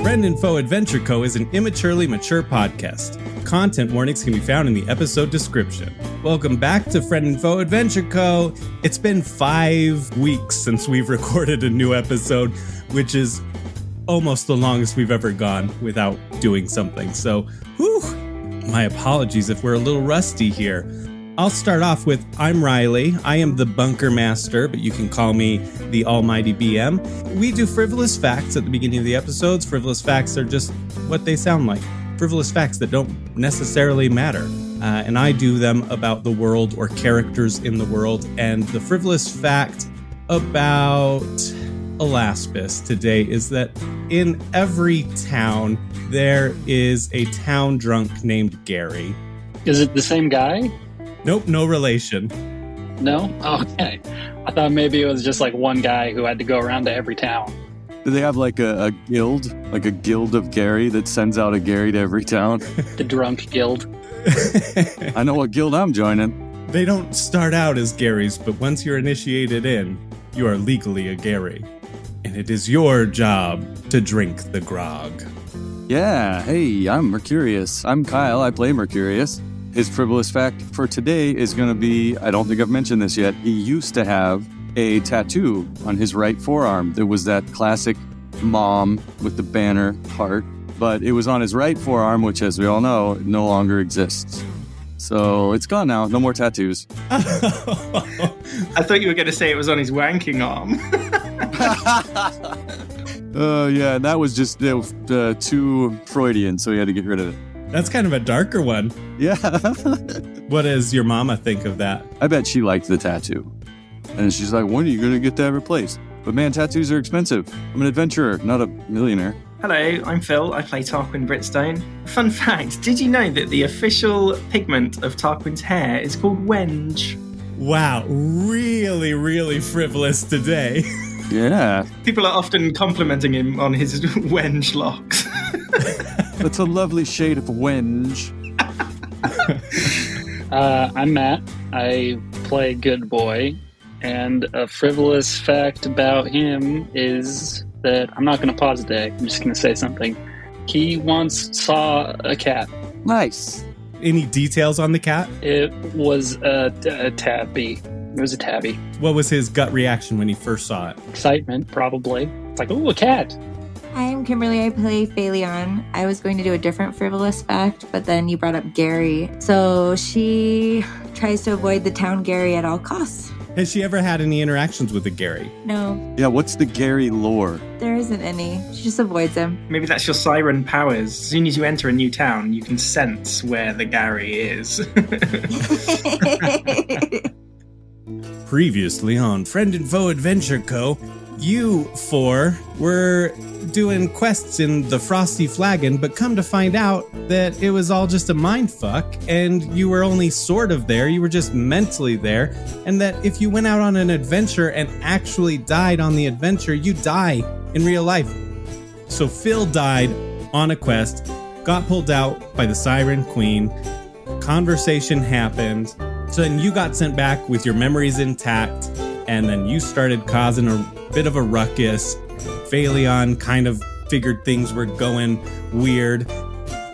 Friend and Foe Adventure Co. is an immaturely mature podcast. Content warnings can be found in the episode description. Welcome back to Friend and Foe Adventure Co. It's been 5 weeks since we've recorded a new episode, which is almost the longest we've ever gone without doing something. So, my apologies if we're a little rusty here. I'll start off with, I'm Riley. I am the Bunker Master, but you can call me the Almighty BM. We do frivolous facts at the beginning of the episodes. Frivolous facts are just what they sound like. Frivolous facts that don't necessarily matter. And I do them about the world or characters in the world. And the frivolous fact about Alaspis today is that in every town, there is a town drunk named Gary. Is it the same guy? Nope, no relation. No? Oh, okay. I thought maybe it was just like one guy who had to go around to every town. Do they have like a guild? Like a guild of Gary that sends out a Gary to every town? The drunk guild. I know what guild I'm joining. They don't start out as Garys, but once you're initiated in, you are legally a Gary. And it is your job to drink the grog. Yeah, hey, I'm Mercurius. I'm Kyle, I play Mercurius. His frivolous fact for today is going to be, I don't think I've mentioned this yet, he used to have a tattoo on his right forearm. There was that classic mom with the banner heart, but it was on his right forearm, which, as we all know, no longer exists. So it's gone now. No more tattoos. I thought you were going to say it was on his wanking arm. Yeah, that was just too Freudian, so he had to get rid of it. That's kind of a darker one. Yeah. What does your mama think of that? I bet she liked the tattoo. And she's like, when are you going to get that replaced? But man, tattoos are expensive. I'm an adventurer, not a millionaire. Hello, I'm Phil. I play Tarquin Britstone. Fun fact, did you know that the official pigment of Tarquin's hair is called wenge? Wow, really, really frivolous today. Yeah. People are often complimenting him on his wenge locks. That's a lovely shade of wenge. I'm Matt. I play Good Boy. And a frivolous fact about him is that I'm not going to pause today. I'm just going to say something. He once saw a cat. Nice. Any details on the cat? It was a tabby. It was a tabby. What was his gut reaction when he first saw it? Excitement, probably. It's like, oh, a cat. Hi, I'm Kimberly. I play Phaleon. I was going to do a different frivolous fact, but then you brought up Gary. So she tries to avoid the town Gary at all costs. Has she ever had any interactions with a Gary? No. Yeah, what's the Gary lore? There isn't any. She just avoids him. Maybe that's your siren powers. As soon as you enter a new town, you can sense where the Gary is. Previously on Friend and Foe Adventure Co., you four were doing quests in the Frosty Flagon, but come to find out that it was all just a mindfuck, and you were only sort of there, you were just mentally there, and that if you went out on an adventure and actually died on the adventure, you die in real life. So Phil died on a quest, got pulled out by the Siren Queen, conversation happened, so then you got sent back with your memories intact, and then you started causing a bit of a ruckus. Phaleon kind of figured things were going weird.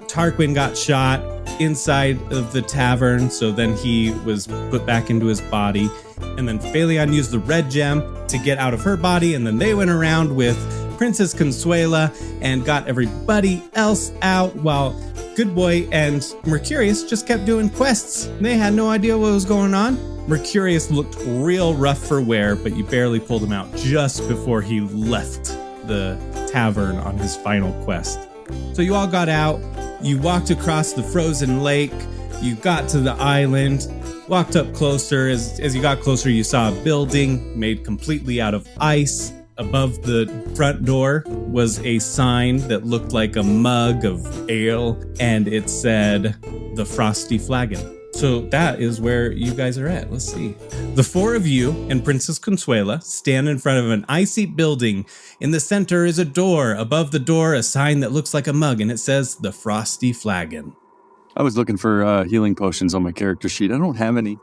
Tarquin got shot inside of the tavern, so then he was put back into his body. And then Phaleon used the red gem to get out of her body, and then they went around with Princess Consuela and got everybody else out while Good Boy and Mercurius just kept doing quests. They had no idea what was going on. Mercurius looked real rough for wear, but you barely pulled him out just before he left the tavern on his final quest. So you all got out, you walked across the frozen lake, you got to the island, walked up closer. As you got closer, you saw a building made completely out of ice. Above the front door was a sign that looked like a mug of ale, and it said, "The Frosty Flagon." So that is where you guys are at. Let's see. The four of you and Princess Consuela stand in front of an icy building. In the center is a door. Above the door, a sign that looks like a mug, and it says, "The Frosty Flagon." I was looking for healing potions on my character sheet. I don't have any.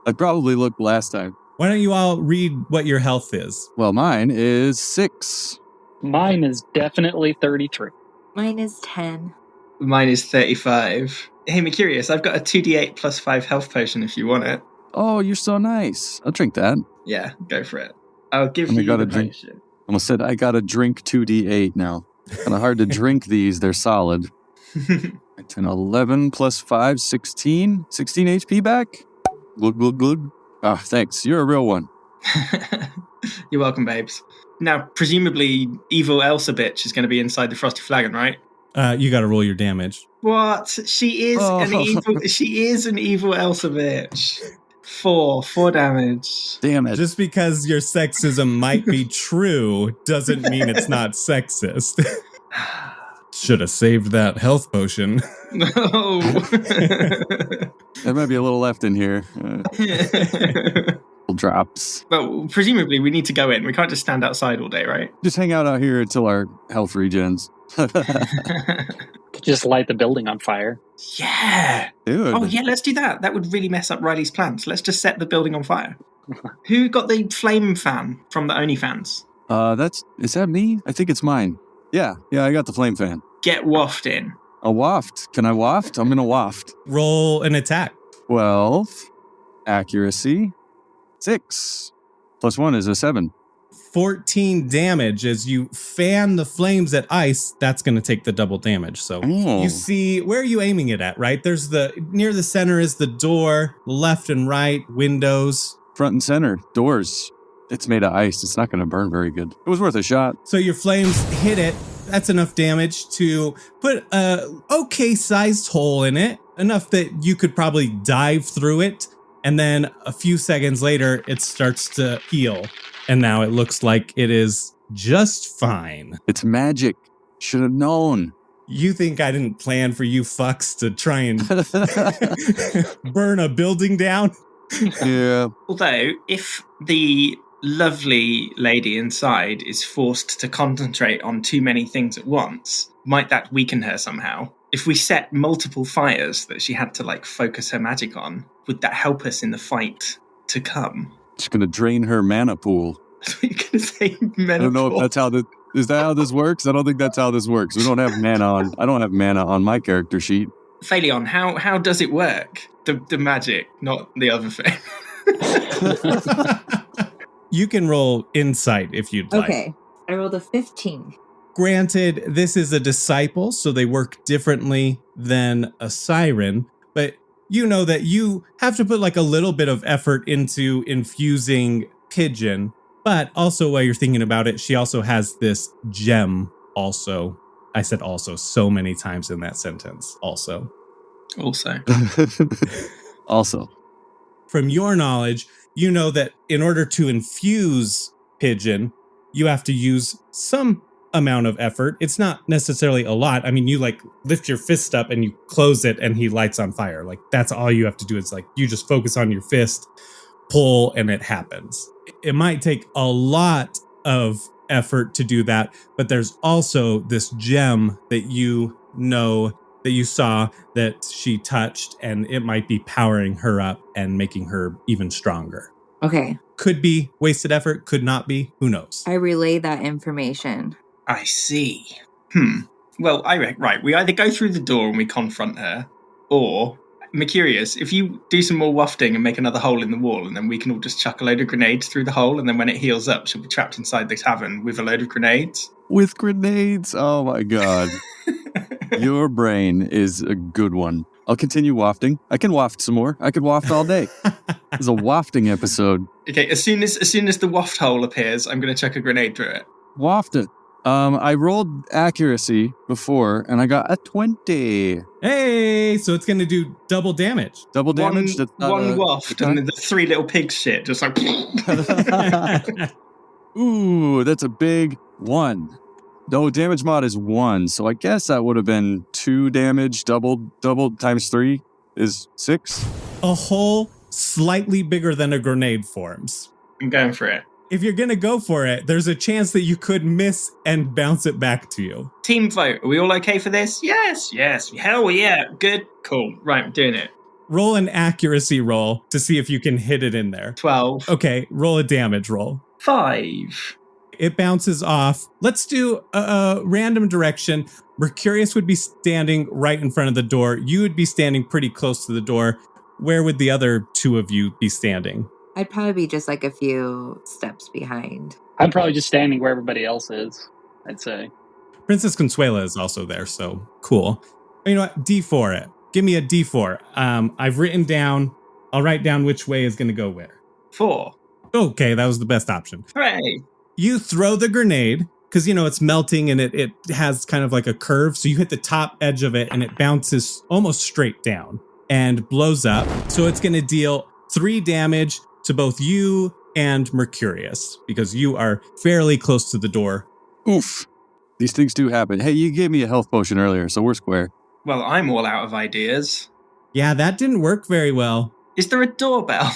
I probably looked last time. Why don't you all read what your health is? Well, mine is 6. Mine is definitely 33. Mine is 10. Mine is 35. Hey, Mercurius, I've got a 2d8 plus 5 health potion if you want it. Oh, you're so nice. I'll drink that. Yeah, go for it. I'll give And we you got the a drink. potion. Almost said I got to drink 2d8 now. Kind of hard to drink these. They're solid. 10, 11 plus 5, 16. 16 HP back. Glug, glug, glug. Ah, thanks. You're a real one. You're welcome, babes. Now, presumably, evil Elsa bitch is going to be inside the Frosty Flagon, right? You got to roll your damage. What? She is an evil. She is an evil Elsa bitch. 4 damage. Damn it. Just because your sexism might be true doesn't mean it's not sexist. Should have saved that health potion. No. There might be a little left in here. Drops. Well, presumably we need to go in. We can't just stand outside all day, right? Just hang out here until our health regens. Just light the building on fire. Yeah. Dude. Oh, yeah, let's do that. That would really mess up Riley's plans. Let's just set the building on fire. Who got the flame fan from the OnlyFans? Is that me? I think it's mine. Yeah, I got the flame fan. Get waft in. A waft. Can I waft? I'm gonna waft. Roll an attack. 12. Accuracy. 6. Plus 1 is a 7. 14 damage as you fan the flames at ice. That's going to take the double damage. So you see, where are you aiming it at, right? There's near the center is the door, left and right, windows. Front and center, doors. It's made of ice. It's not going to burn very good. It was worth a shot. So your flames hit it. That's enough damage to put a okay sized hole in it, enough that you could probably dive through it. And then a few seconds later, it starts to heal. And now it looks like it is just fine. It's magic. Should have known. You think I didn't plan for you fucks to try and burn a building down? Yeah. Although, if the lovely lady inside is forced to concentrate on too many things at once, might that weaken her somehow? If we set multiple fires that she had to focus her magic on, would that help us in the fight to come? It's going to drain her mana pool. That's what you're going to say, mana I don't know pool. if that's how this... Is that how this works? I don't think that's how this works. We don't have mana on... I don't have mana on my character sheet. Phalion, how does it work? The magic, not the other thing. You can roll insight if you'd like. Okay. I rolled a 15. Granted, this is a disciple, so they work differently than a siren, but you know that you have to put a little bit of effort into infusing Pigeon, but also while you're thinking about it, she also has this gem also. I said also so many times in that sentence. Also. Also. From your knowledge, you know that in order to infuse Pigeon, you have to use some amount of effort. It's not necessarily a lot. I mean, you lift your fist up and you close it and he lights on fire. That's all you have to do. Is you just focus on your fist, pull, and it happens. It might take a lot of effort to do that, but there's also this gem that you know that you saw that she touched, and it might be powering her up and making her even stronger. Okay. Could be wasted effort, could not be. Who knows? I relay that information. I see. Well, right. We either go through the door and we confront her, or, Mercurius, if you do some more wafting and make another hole in the wall, and then we can all just chuck a load of grenades through the hole, and then when it heals up, she'll be trapped inside the tavern with a load of grenades. With grenades? Oh my god. Your brain is a good one. I'll continue wafting. I can waft some more. I could waft all day. It's a wafting episode. Okay, as soon as the waft hole appears, I'm going to chuck a grenade through it. Waft it. I rolled accuracy before, and I got a 20. Hey, so it's going to do double damage. Double damage? One waft, and then the 3 little pigs shit, just Ooh, that's a big 1. No, damage mod is 1, so I guess that would have been 2 damage, double times 3 is 6. A hole slightly bigger than a grenade forms. I'm going for it. If you're going to go for it, there's a chance that you could miss and bounce it back to you. Team vote. Are we all okay for this? Yes. Hell yeah. Good. Cool. Right, I'm doing it. Roll an accuracy roll to see if you can hit it in there. 12. Okay, roll a damage roll. 5. it bounces off. Let's do a random direction. Mercurius would be standing right in front of the door. You would be standing pretty close to the door. Where would the other two of you be standing? I'd probably be just like a few steps behind. I'm probably just standing where everybody else is, I'd say. Princess Consuela is also there, so cool. You know what? D4 it. Give me a D4. I've written down, I'll write down which way is going to go where. 4. Okay, that was the best option. Hooray. You throw the grenade, because, it's melting and it has kind of like a curve. So you hit the top edge of it and it bounces almost straight down and blows up. So it's going to deal 3 damage to both you and Mercurius, because you are fairly close to the door. Oof. These things do happen. Hey, you gave me a health potion earlier, so we're square. Well, I'm all out of ideas. Yeah, that didn't work very well. Is there a doorbell?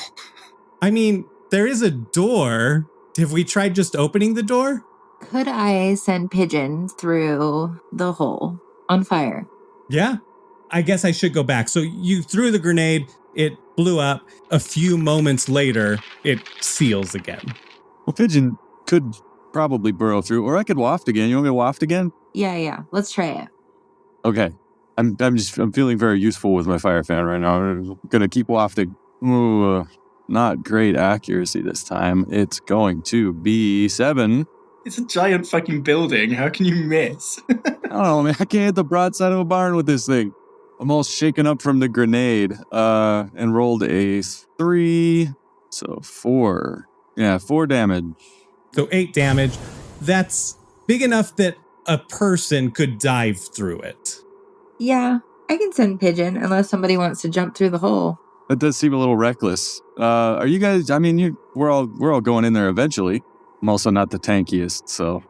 I mean, there is a door. Have we tried just opening the door? Could I send Pigeon through the hole on fire? Yeah, I guess I should go back. So you threw the grenade, it blew up. A few moments later, it seals again. Well, Pigeon could probably burrow through, or I could waft again. You want me to waft again? Yeah. Let's try it. Okay. I'm feeling very useful with my fire fan right now. I'm gonna keep wafting. Ooh, not great accuracy this time. It's going to be 7. It's a giant fucking building. How can you miss? I don't know, man. I can't hit the broadside of a barn with this thing. I'm all shaken up from the grenade. And rolled a 3. So 4. Yeah, 4 damage. So 8 damage. That's big enough that a person could dive through it. Yeah, I can send Pigeon unless somebody wants to jump through the hole. That does seem a little reckless. Are you guys? I mean, we're all going in there eventually. I'm also not the tankiest, so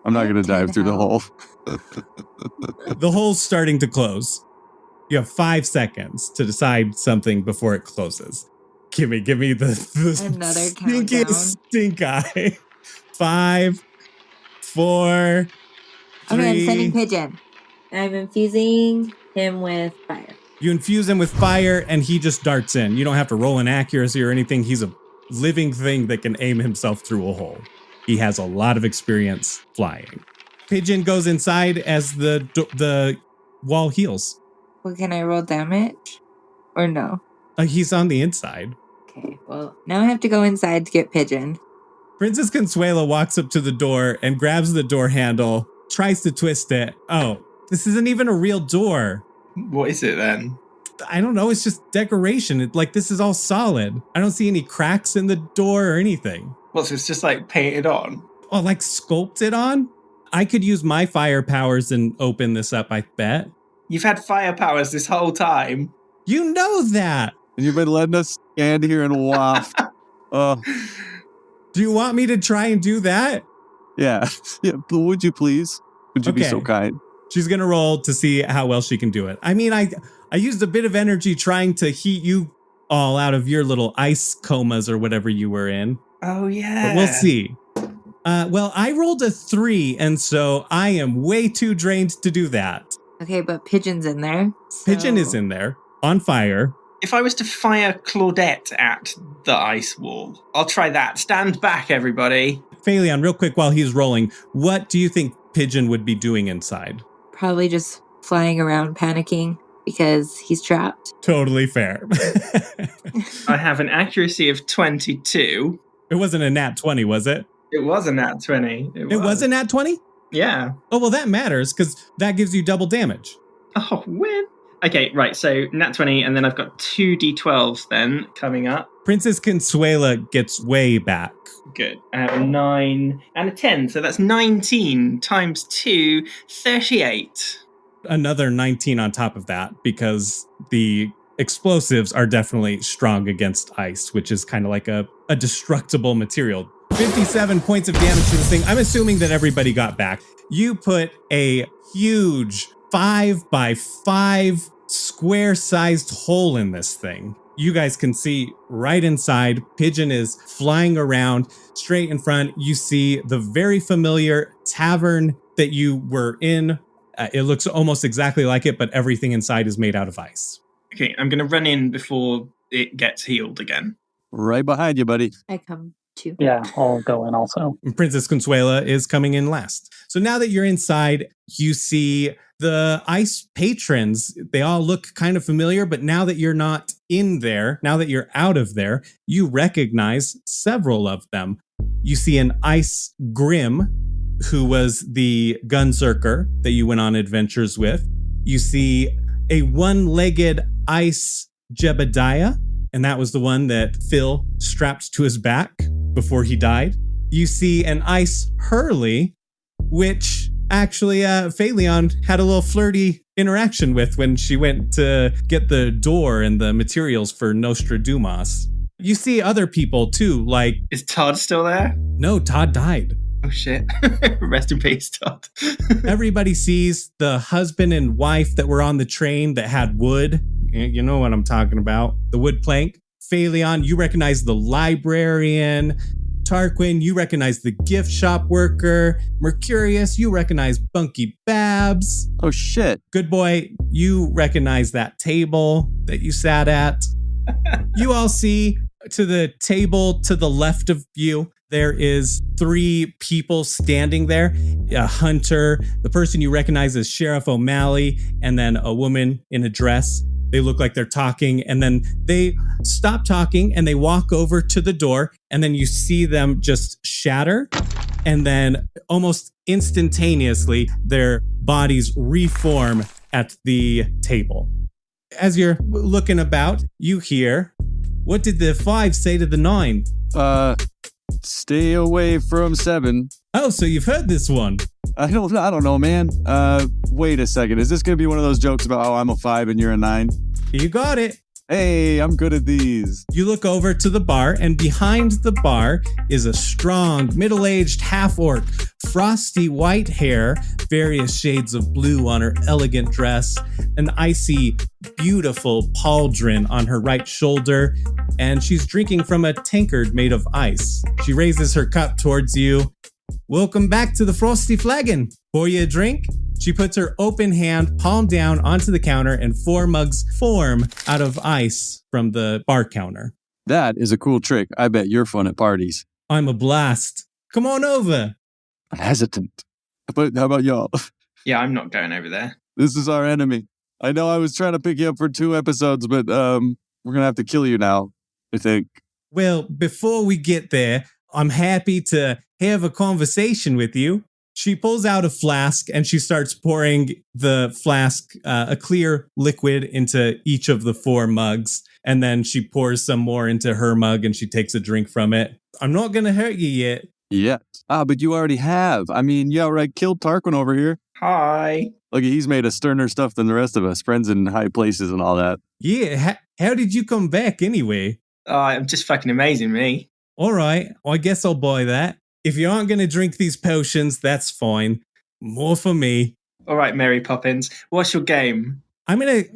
I'm not going to dive through the hole. The hole's starting to close. You have 5 seconds to decide something before it closes. Give me the Another stinkiest stink eye. 5, 4, 3. Okay, I'm sending Pigeon. I'm infusing him with fire. You infuse him with fire, and he just darts in. You don't have to roll an accuracy or anything. He's a living thing that can aim himself through a hole. He has a lot of experience flying. Pigeon goes inside as the wall heals. Well, can I roll damage? Or no? He's on the inside. Okay, well, now I have to go inside to get Pigeon. Princess Consuela walks up to the door and grabs the door handle, tries to twist it. Oh, this isn't even a real door. What is it then? I don't know. It's just decoration. This is all solid. I don't see any cracks in the door or anything. Well, so it's just like painted on? Oh, like sculpted on? I could use my fire powers and open this up, I bet. You've had fire powers this whole time. You know that. And you've been letting us stand here and waft. Do you want me to try and do that? Yeah. But would you please? Would you be so Okay. kind? She's going to roll to see how well she can do it. I mean, I used a bit of energy trying to heat you all out of your little ice comas or whatever you were in. Oh, yeah. But we'll see. Well, I rolled a 3, and so I am way too drained to do that. Okay, but Pigeon's in there. So... Pigeon is in there, on fire. If I was to fire Claudette at the ice wall, I'll try that. Stand back, everybody. Phaleon, real quick while he's rolling, what do you think Pigeon would be doing inside? Probably just flying around panicking because he's trapped. Totally fair. I have an accuracy of 22. It wasn't a nat 20, was it? It was a nat 20. It was a nat 20? Yeah. Oh, well, that matters because that gives you double damage. Oh, win. Okay, right. So nat 20, and then I've got 2 d12s then coming up. Princess Consuela gets way back. Good. I have a 9 and a 10. So that's 19 times 2, 38. Another 19 on top of that because the explosives are definitely strong against ice, which is kind of like a destructible material. 57 points of damage to this thing. I'm assuming that everybody got back. You put a huge 5 by 5 square-sized hole in this thing. You guys can see right inside. Pigeon is flying around straight in front. You see the very familiar tavern that you were in. It looks almost exactly like it, but everything inside is made out of ice. Okay, I'm going to run in before it gets healed again. Right behind you, buddy. I come. 2. Yeah, I'll go in also. And Princess Consuela is coming in last. So now that you're inside, you see the ice patrons. They all look kind of familiar, but now that you're not in there, now that you're out of there, you recognize several of them. You see an ice Grim, who was the gunzerker that you went on adventures with. You see a one-legged ice Jebediah, and that was the one that Phil strapped to his back before he died. You see an ice Hurley, which actually Phaleon had a little flirty interaction with when she went to get the door and the materials for Nostradamus. You see other people too, like... Is Todd still there? No, Todd died. Oh shit. Rest in peace, Todd. Everybody sees the husband and wife that were on the train that had wood. You know what I'm talking about. The wood plank. Phaleon, you recognize the librarian. Tarquin, you recognize the gift shop worker. Mercurius, you recognize Bunky Babs. Oh, shit. Good boy, you recognize that table that you sat at. You all see to the table to the left of you, there is 3 people standing there. A hunter, the person you recognize as Sheriff O'Malley, and then a woman in a dress. They look like they're talking, and then they stop talking and they walk over to the door, and then you see them just shatter, and then almost instantaneously their bodies reform at the table. As you're looking about, you hear, what did the 5 say to the 9? Stay away from 7. Oh, so you've heard this one. I don't know, man. Wait a second. Is this going to be one of those jokes about, oh, I'm a 5 and you're a 9? You got it. Hey, I'm good at these. You look over to the bar, and behind the bar is a strong, middle-aged half-orc, frosty white hair, various shades of blue on her elegant dress, an icy, beautiful pauldron on her right shoulder, and she's drinking from a tankard made of ice. She raises her cup towards you. Welcome back to the Frosty Flagon. Pour you a drink? She puts her open hand, palm down, onto the counter, and 4 mugs form out of ice from the bar counter. That is a cool trick. I bet you're fun at parties. I'm a blast. Come on over. I'm hesitant. But how about y'all? Yeah, I'm not going over there. This is our enemy. I know I was trying to pick you up for 2 episodes, but we're going to have to kill you now, I think. Well, before we get there, I'm happy to have a conversation with you. She pulls out a flask and she starts pouring the flask, a clear liquid, into each of the 4 mugs. And then she pours some more into her mug and she takes a drink from it. I'm not going to hurt you yet. Yeah. But you already have. I mean, you outright killed Tarquin over here. Hi. Look, he's made us sterner stuff than the rest of us, friends in high places and all that. Yeah, how did you come back anyway? I'm just fucking amazing, me. All right, well, I guess I'll buy that. If you aren't going to drink these potions, that's fine. More for me. All right, Mary Poppins. What's your game?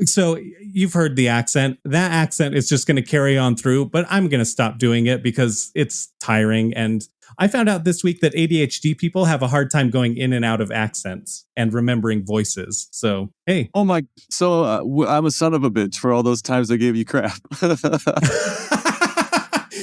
So you've heard the accent. That accent is just going to carry on through, but I'm going to stop doing it because it's tiring. And I found out this week that ADHD people have a hard time going in and out of accents and remembering voices. So, hey. Oh my, so I'm a son of a bitch for all those times I gave you crap.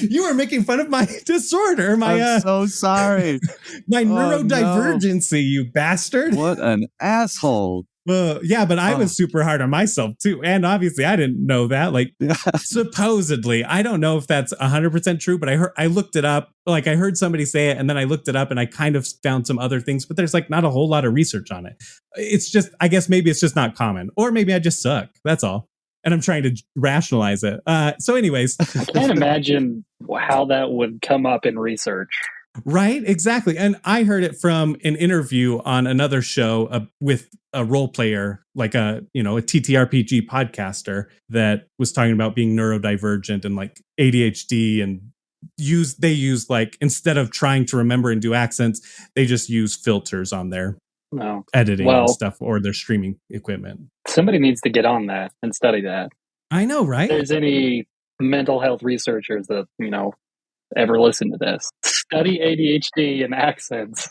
You were making fun of my disorder. I'm so sorry. My neurodivergency, no. You bastard. What an asshole. Yeah, but I was super hard on myself too. And obviously I didn't know that. Like, supposedly, I don't know if that's 100% true, but I looked it up. Like, I heard somebody say it and then I looked it up and I kind of found some other things, but there's like not a whole lot of research on it. It's just, I guess maybe it's just not common, or maybe I just suck. That's all. And I'm trying to rationalize it. So anyways. I can't imagine how that would come up in research. Right, exactly. And I heard it from an interview on another show with a role player, like a TTRPG podcaster that was talking about being neurodivergent and like ADHD, and they use like, instead of trying to remember and do accents, they just use filters on their editing and stuff, or their streaming equipment. Somebody needs to get on that and study that. I know, right? If there's any mental health researchers that, ever listen to this, study ADHD and accents.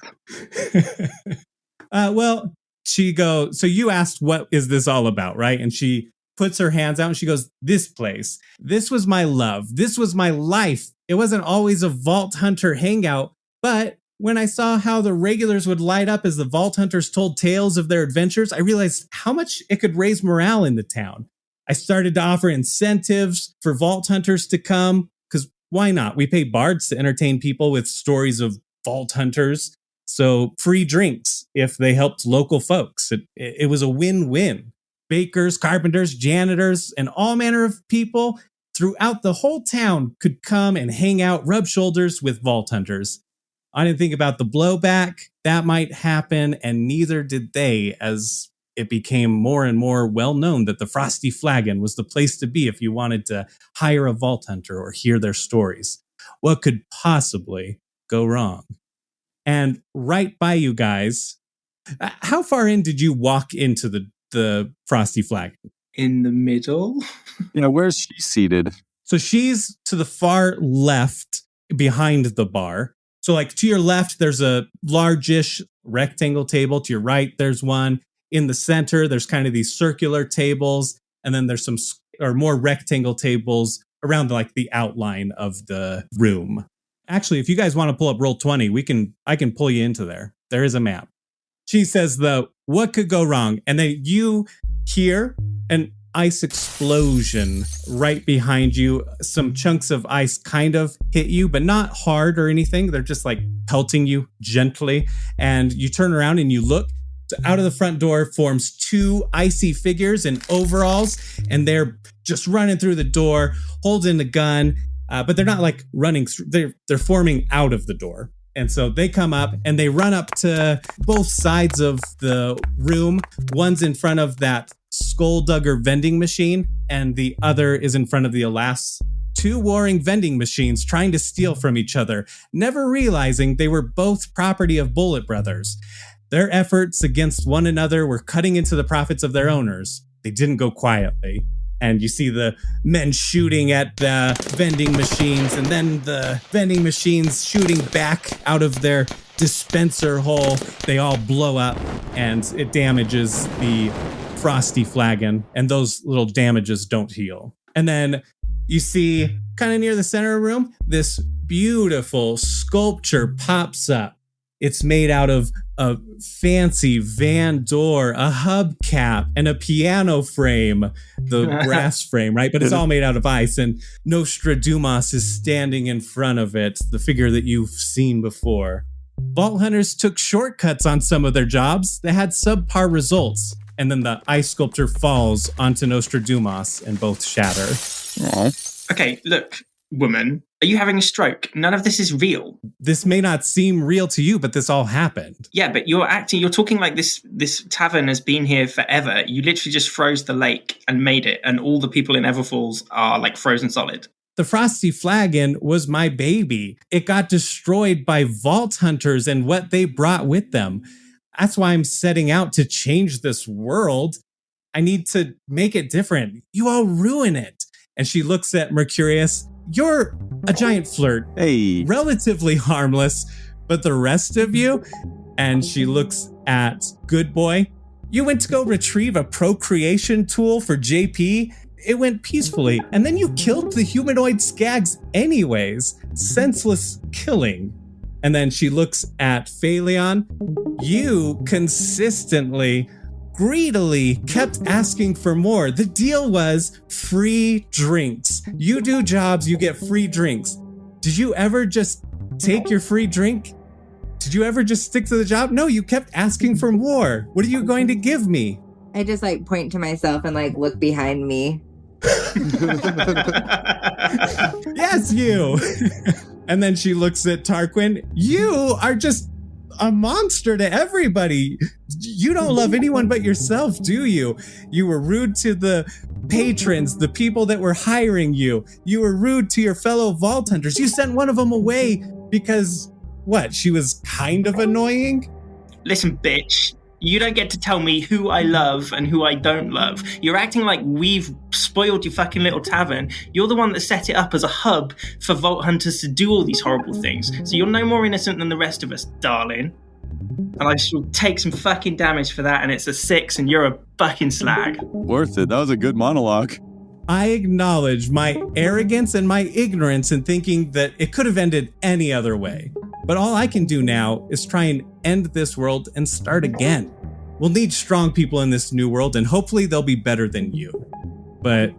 Well, she goes, so you asked, what is this all about, right? And she puts her hands out and she goes, this place, this was my love. This was my life. It wasn't always a Vault Hunter hangout, but when I saw how the regulars would light up as the Vault Hunters told tales of their adventures, I realized how much it could raise morale in the town. I started to offer incentives for Vault Hunters to come, because why not? We pay bards to entertain people with stories of Vault Hunters. So free drinks if they helped local folks. It was a win-win. Bakers, carpenters, janitors, and all manner of people throughout the whole town could come and hang out, rub shoulders with Vault Hunters. I didn't think about the blowback that might happen, and neither did they, as it became more and more well known that the Frosty Flagon was the place to be if you wanted to hire a Vault Hunter or hear their stories. What could possibly go wrong? And right by you guys, how far in did you walk into the Frosty Flagon? In the middle. Yeah, where's she seated? So she's to the far left behind the bar. So like to your left, there's a largish rectangle table. To your right, there's one. In the center, there's kind of these circular tables. And then there's some or more rectangle tables around like the outline of the room. Actually, if you guys want to pull up Roll20, I can pull you into there. There is a map. She says, though, what could go wrong? And then you hear an ice explosion right behind you. Some chunks of ice kind of hit you, but not hard or anything. They're just like pelting you gently. And you turn around and you look. Out of the front door forms two icy figures in overalls, and they're just running through the door, holding the gun. But they're not like running through. They're forming out of the door. And so they come up and they run up to both sides of the room. One's in front of that skulldugger vending machine, and the other is in front of the Alas. Two warring vending machines trying to steal from each other, never realizing they were both property of Bullet Brothers. Their efforts against one another were cutting into the profits of their owners. They didn't go quietly. And you see the men shooting at the vending machines, and then the vending machines shooting back out of their dispenser hole. They all blow up, and it damages the Frosty Flagon, and those little damages don't heal. And then you see, kind of near the center of the room, this beautiful sculpture pops up. It's made out of a fancy van door, a hubcap, and a piano frame, the brass frame, right? But it's all made out of ice, and Nostradamus is standing in front of it, the figure that you've seen before. Vault Hunters took shortcuts on some of their jobs. They had subpar results, and then the ice sculpture falls onto Nostradamus, and both shatter. Aww. Okay, look, woman, are you having a stroke? None of this is real. This may not seem real to you, but this all happened. Yeah, but you're talking like this tavern has been here forever. You literally just froze the lake and made it, and all the people in Everfalls are like frozen solid. The Frosty Flagon was my baby. It got destroyed by Vault Hunters and what they brought with them. That's why I'm setting out to change this world. I need to make it different. You all ruin it. And she looks at Mercurius. You're a giant flirt. Hey. Relatively harmless, but the rest of you? And she looks at Good Boy. You went to go retrieve a procreation tool for JP. It went peacefully. And then you killed the humanoid skags anyways. Senseless killing. And then she looks at Phaleon. You consistently, greedily kept asking for more. The deal was free drinks. You do jobs, you get free drinks. Did you ever just take your free drink? Did you ever just stick to the job? No, you kept asking for more. What are you going to give me? I just like point to myself and like look behind me. Yes, you. And then she looks at Tarquin. You are just a monster to everybody. You don't love anyone but yourself, do you? You were rude to the patrons, the people that were hiring you. You were rude to your fellow Vault Hunters. You sent one of them away because, what, she was kind of annoying? Listen, bitch. You don't get to tell me who I love and who I don't love. You're acting like we've spoiled your fucking little tavern. You're the one that set it up as a hub for Vault Hunters to do all these horrible things. So you're no more innocent than the rest of us, darling. And I shall take some fucking damage for that, and it's a 6, and you're a fucking slag. Worth it. That was a good monologue. I acknowledge my arrogance and my ignorance in thinking that it could have ended any other way. But all I can do now is try and end this world and start again. We'll need strong people in this new world, and hopefully they'll be better than you. But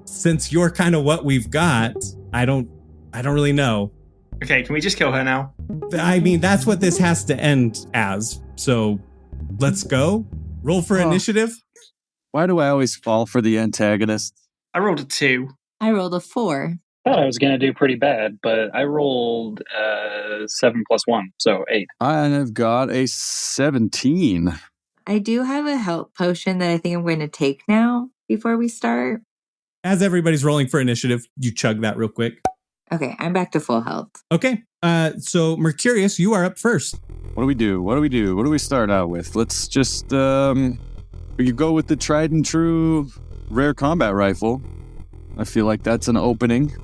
since you're kind of what we've got, I don't really know. Okay, can we just kill her now? I mean, that's what this has to end as. So let's go. Roll for initiative. Why do I always fall for the antagonist? I rolled a 2. I rolled a 4. I thought I was going to do pretty bad, but I rolled 7 plus 1, so 8. I've got a 17. I do have a health potion that I think I'm going to take now before we start. As everybody's rolling for initiative, you chug that real quick. Okay, I'm back to full health. Okay, so Mercurius, you are up first. What do we do? What do we start out with? Let's just, we could go with the tried and true rare combat rifle. I feel like that's an opening.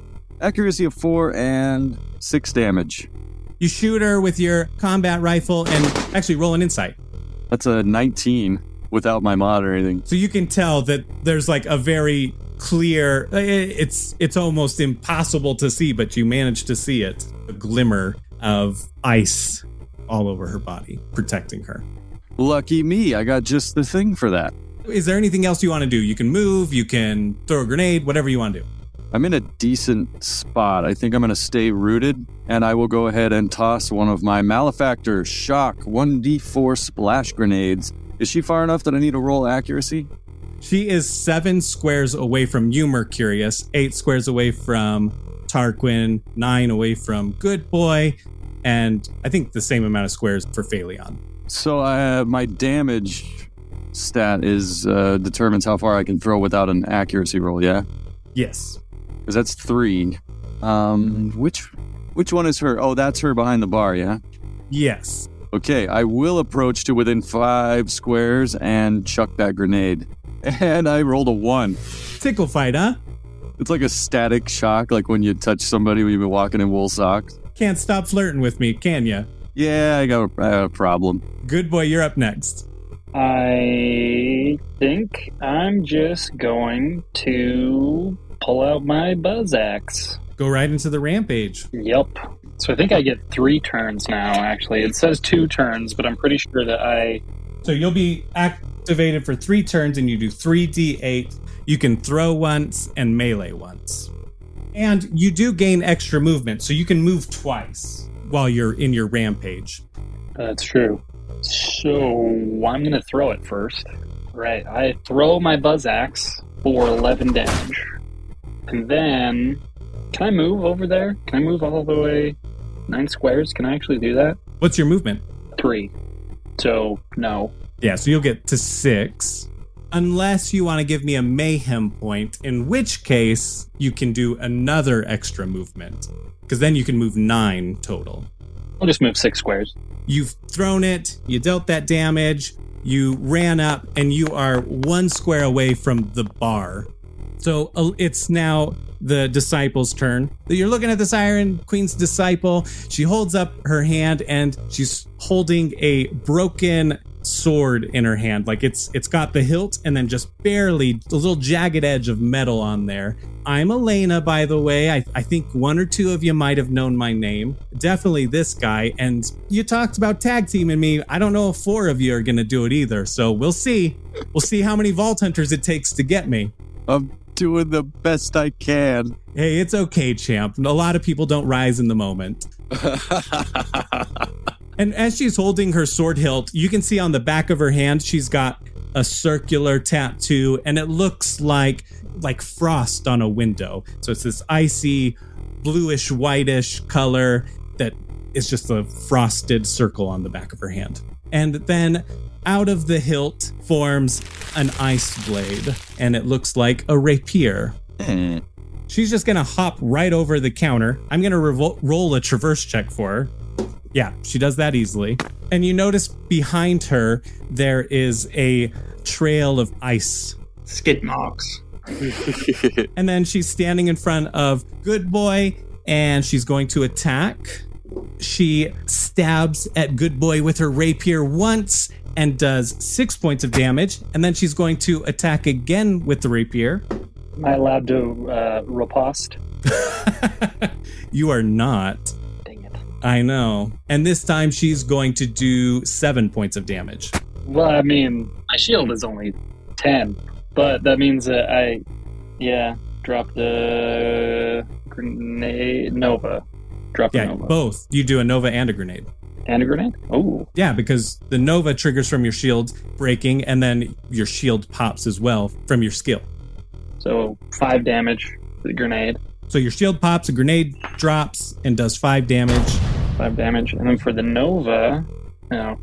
Accuracy of 4 and 6 damage. You shoot her with your combat rifle and actually roll an insight. That's a 19 without my mod or anything. So you can tell that there's like a very clear, it's almost impossible to see, but you manage to see it. A glimmer of ice all over her body, protecting her. Lucky me, I got just the thing for that. Is there anything else you want to do? You can move, you can throw a grenade, whatever you want to do. I'm in a decent spot. I think I'm going to stay rooted, and I will go ahead and toss one of my Malefactor Shock 1d4 splash grenades. Is she far enough that I need to roll accuracy? She is 7 squares away from you, Mercurius, 8 squares away from Tarquin, 9 away from Good Boy, and I think the same amount of squares for Phaleon. So my damage stat is determines how far I can throw without an accuracy roll, yeah? Yes. Because that's 3. Which one is her? Oh, that's her behind the bar, yeah? Yes. Okay, I will approach to within 5 squares and chuck that grenade. And I rolled a 1. Tickle fight, huh? It's like a static shock, like when you touch somebody when you've been walking in wool socks. Can't stop flirting with me, can ya? Yeah, I got a problem. Good Boy, you're up next. I think I'm just going to pull out my buzz axe. Go right into the rampage. Yep. So I think I get 3 turns now, actually. It says 2 turns, but I'm pretty sure that So you'll be activated for 3 turns, and you do 3d8. You can throw once and melee once. And you do gain extra movement, so you can move twice while you're in your rampage. That's true. So I'm going to throw it first. Right. I throw my buzz axe for 11 damage. And then, can I move over there? Can I move all the way 9 squares? Can I actually do that? What's your movement? 3. So, no. Yeah, so you'll get to 6. Unless you want to give me a mayhem point, in which case you can do another extra movement. Because then you can move 9 total. I'll just move 6 squares. You've thrown it, you dealt that damage, you ran up, and you are 1 square away from the bar. So it's now the disciple's turn. You're looking at this Iron Queen's disciple. She holds up her hand, and she's holding a broken sword in her hand. Like it's got the hilt and then just barely a little jagged edge of metal on there. I'm Elena, by the way. I think 1 or 2 of you might have known my name. Definitely this guy. And you talked about tag teaming me. I don't know if 4 of you are going to do it either. So we'll see. We'll see how many Vault Hunters it takes to get me. I'm doing the best I can. Hey, it's okay, champ. A lot of people don't rise in the moment. And as she's holding her sword hilt, you can see on the back of her hand, she's got a circular tattoo, and it looks like frost on a window. So it's this icy, bluish, whitish color that is just a frosted circle on the back of her hand. And then out of the hilt forms an ice blade, and it looks like a rapier. She's just going to hop right over the counter. I'm going to roll a traverse check for her. Yeah, she does that easily. And you notice behind her, there is a trail of ice. Skid marks. And then she's standing in front of Good Boy, and she's going to attack She stabs at Good Boy with her rapier once and does 6 points of damage. And then she's going to attack again with the rapier. Am I allowed to riposte? You are not. Dang it. I know. And this time she's going to do 7 points of damage. Well, I mean, my shield is only 10, but that means that I drop the grenade Nova. Drop the Nova. Both. You do a Nova and a grenade. And a grenade? Oh. Yeah, because the Nova triggers from your shield breaking, and then your shield pops as well from your skill. So 5 damage for the grenade. So your shield pops, a grenade drops, and does 5 damage. 5 damage. And then for the Nova,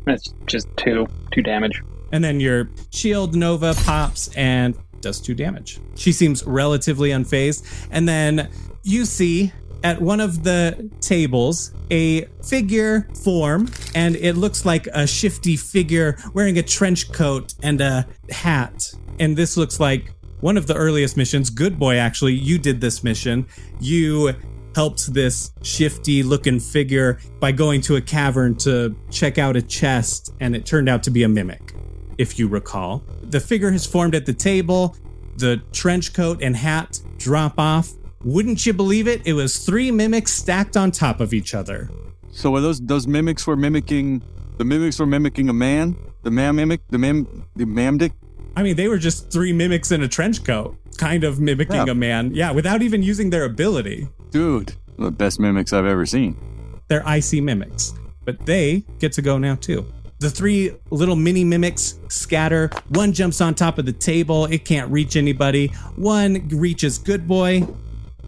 it's just 2 damage. And then your shield Nova pops and does 2 damage. She seems relatively unfazed. And then you see at one of the tables a figure form, and it looks like a shifty figure wearing a trench coat and a hat. And this looks like one of the earliest missions. Good Boy, actually, you did this mission. You helped this shifty looking figure by going to a cavern to check out a chest, and it turned out to be a mimic, if you recall. The figure has formed at the table. The trench coat and hat drop off. Wouldn't you believe it? It was 3 mimics stacked on top of each other. So were those mimics were mimicking a man? The man mimic? The mamdic? I mean, they were just 3 mimics in a trench coat, kind of mimicking a man. Yeah, without even using their ability. Dude, the best mimics I've ever seen. They're icy mimics, but they get to go now too. The 3 little mini mimics scatter. One jumps on top of the table. It can't reach anybody. One reaches Good Boy.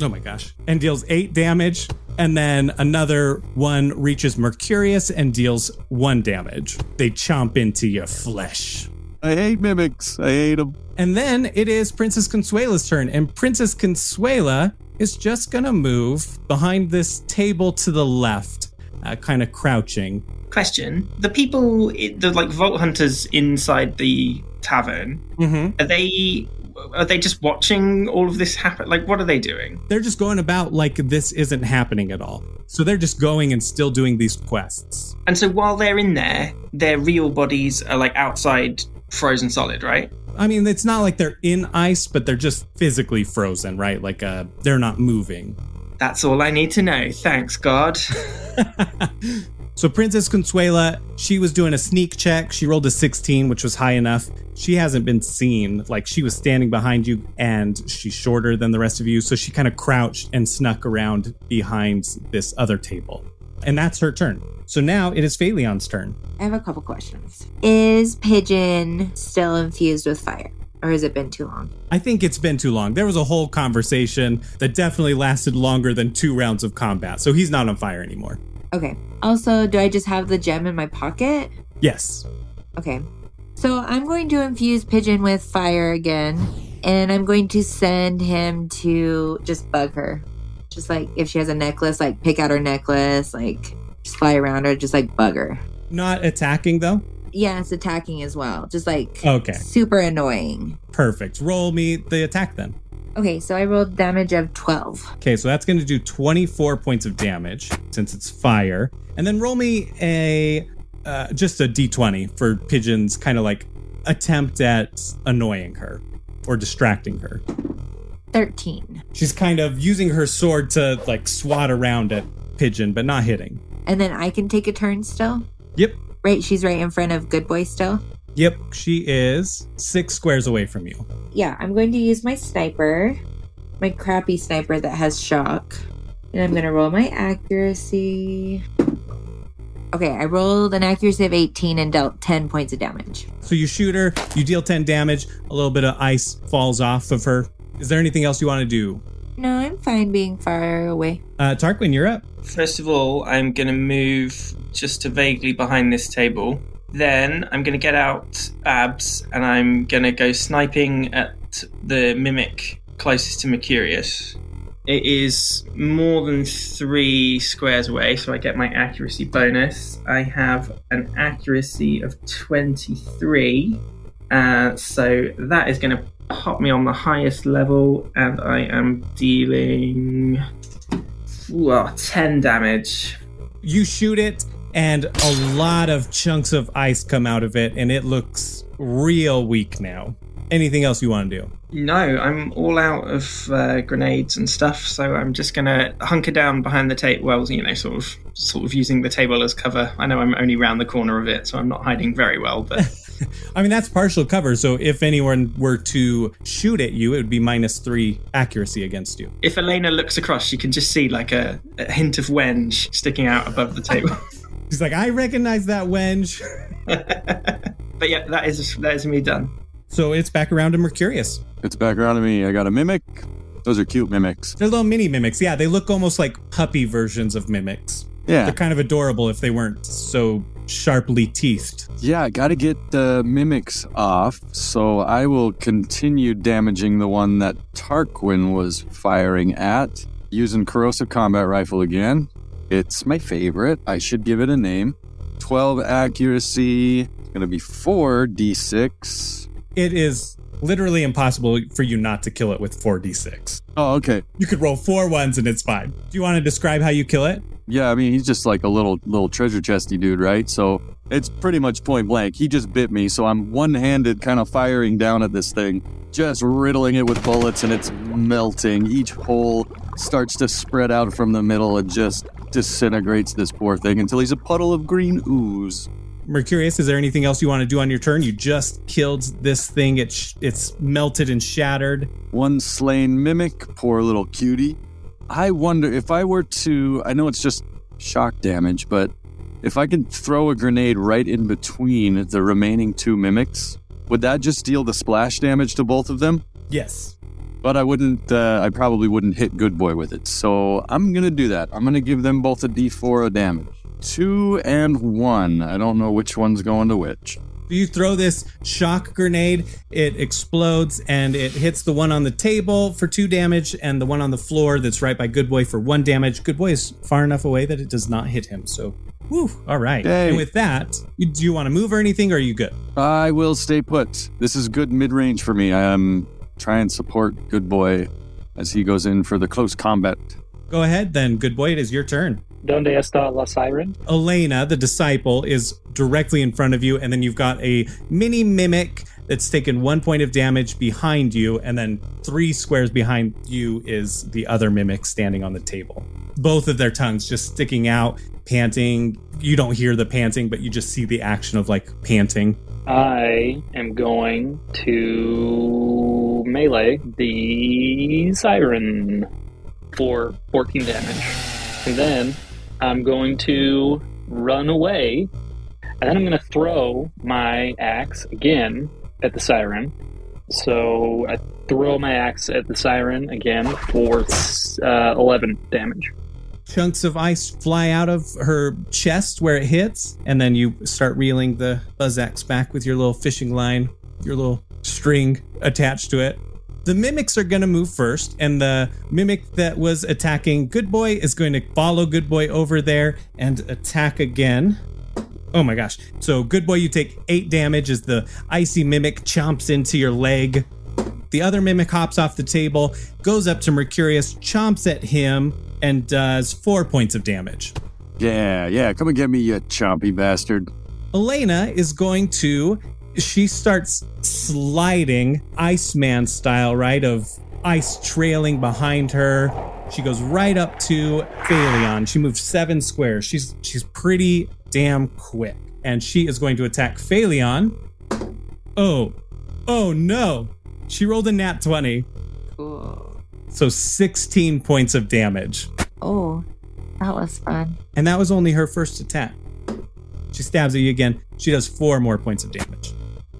Oh my gosh. And deals 8 damage. And then another one reaches Mercurius and deals 1 damage. They chomp into your flesh. I hate mimics. I hate them. And then it is Princess Consuela's turn. And Princess Consuela is just going to move behind this table to the left, kind of crouching. Question. The people, the vault hunters inside the tavern, are they just watching all of this happen? Like, what are they doing? They're just going about like this isn't happening at all. So they're just going and still doing these quests. And so while they're in there, their real bodies are like outside frozen solid, right? I mean, it's not like they're in ice, but they're just physically frozen, right? Like they're not moving. That's all I need to know. Thanks, God. So Princess Consuela, she was doing a sneak check. She rolled a 16, which was high enough. She hasn't been seen. Like, she was standing behind you, and she's shorter than the rest of you. So she kind of crouched and snuck around behind this other table. And that's her turn. So now it is Phalion's turn. I have a couple questions. Is Pigeon still infused with fire? Or has it been too long? I think it's been too long. There was a whole conversation that definitely lasted longer than 2 rounds of combat. So he's not on fire anymore. Okay. Also, do I just have the gem in my pocket? Yes. Okay. So I'm going to infuse Pigeon with fire again. And I'm going to send him to just bug her. Just like if she has a necklace, like pick out her necklace, like just fly around her, just like bug her. Not attacking though? Yeah, it's attacking as well. Just like okay. Super annoying. Perfect. Roll me the attack then. Okay, so I rolled damage of 12. Okay, so that's going to do 24 points of damage since it's fire. And then roll me just a d20 for Pigeon's kind of like attempt at annoying her or distracting her. 13. She's kind of using her sword to like swat around at Pigeon, but not hitting. And then I can take a turn still? Yep. Right, she's right in front of Good Boy still? Yep, she is 6 squares away from you. Yeah, I'm going to use my sniper, my crappy sniper that has shock. And I'm going to roll my accuracy. Okay, I rolled an accuracy of 18 and dealt 10 points of damage. So you shoot her, you deal 10 damage, a little bit of ice falls off of her. Is there anything else you want to do? No, I'm fine being far away. Tarquin, you're up. First of all, I'm going to move just to vaguely behind this table. Then I'm going to get out Abs and I'm going to go sniping at the mimic closest to Mercurius. It is more than 3 squares away, so I get my accuracy bonus. I have an accuracy of 23, so that is going to pop me on the highest level, and I am dealing 10 damage. You shoot it, and a lot of chunks of ice come out of it, and it looks real weak now. Anything else you want to do? No, I'm all out of grenades and stuff, so I'm just going to hunker down behind the table. Well, sort of using the table as cover. I know I'm only round the corner of it, so I'm not hiding very well, but... I mean, that's partial cover, so if anyone were to shoot at you, it would be -3 accuracy against you. If Elena looks across, she can just see like a hint of wenge sticking out above the table. She's like, I recognize that wenge. But yeah, that is me done. So it's back around to Mercurius. It's back around to me. I got a mimic. Those are cute mimics. They're little mini mimics. Yeah, they look almost like puppy versions of mimics. Yeah. They're kind of adorable if they weren't so sharply teethed. Yeah, I got to get the mimics off, so I will continue damaging the one that Tarquin was firing at, using corrosive combat rifle again. It's my favorite. I should give it a name. 12 accuracy. It's going to be 4d6. It is literally impossible for you not to kill it with 4d6. Oh, okay. You could roll 4 ones and it's fine. Do you want to describe how you kill it? Yeah, I mean, he's just like a little treasure chesty dude, right? So it's pretty much point blank. He just bit me, so I'm one-handed kind of firing down at this thing, just riddling it with bullets, and it's melting. Each hole starts to spread out from the middle and just disintegrates this poor thing until he's a puddle of green ooze. Mercurius, is there anything else you want to do on your turn? You just killed this thing. It's melted and shattered. One slain mimic, poor little cutie. I wonder if I were to, I know it's just shock damage, but if I could throw a grenade right in between the remaining 2 mimics, would that just deal the splash damage to both of them? Yes. But I probably wouldn't hit Good Boy with it. So I'm going to do that. I'm going to give them both a d4 of damage. 2 and 1. I don't know which one's going to which. You throw this shock grenade, it explodes, and it hits the one on the table for 2 damage, and the one on the floor that's right by Good Boy for 1 damage. Good Boy is far enough away that it does not hit him, so whew, all right. Yay. And with that, do you want to move or anything, or are you good? I will stay put. This is good mid-range for me. I try and support Good Boy as he goes in for the close combat. Go ahead, then, Good Boy, it is your turn. Donde está la siren? Elena, the disciple, is directly in front of you, and then you've got a mini mimic that's taken 1 point of damage behind you, and then 3 squares behind you is the other mimic standing on the table. Both of their tongues just sticking out, panting. You don't hear the panting, but you just see the action of like panting. I am going to melee the siren for 14 damage. And then I'm going to run away, and then I'm going to throw my axe again at the siren. So I throw my axe at the siren again for 11 damage. Chunks of ice fly out of her chest where it hits, and then you start reeling the buzz axe back with your little fishing line, your little string attached to it. The mimics are going to move first, and the mimic that was attacking Good Boy is going to follow Good Boy over there and attack again. Oh my gosh. So Good Boy, you take 8 damage as the icy mimic chomps into your leg. The other mimic hops off the table, goes up to Mercurius, chomps at him, and does 4 points of damage. Yeah, come and get me, you chompy bastard. Elena is going to... She starts sliding Iceman style, right? Of ice trailing behind her. She goes right up to Phaleon. She moves 7 squares. She's pretty damn quick. And she is going to attack Phaleon. Oh no. She rolled a nat 20. Cool. So 16 points of damage. Oh, that was fun. And that was only her first attack. She stabs at you again. She does 4 more points of damage.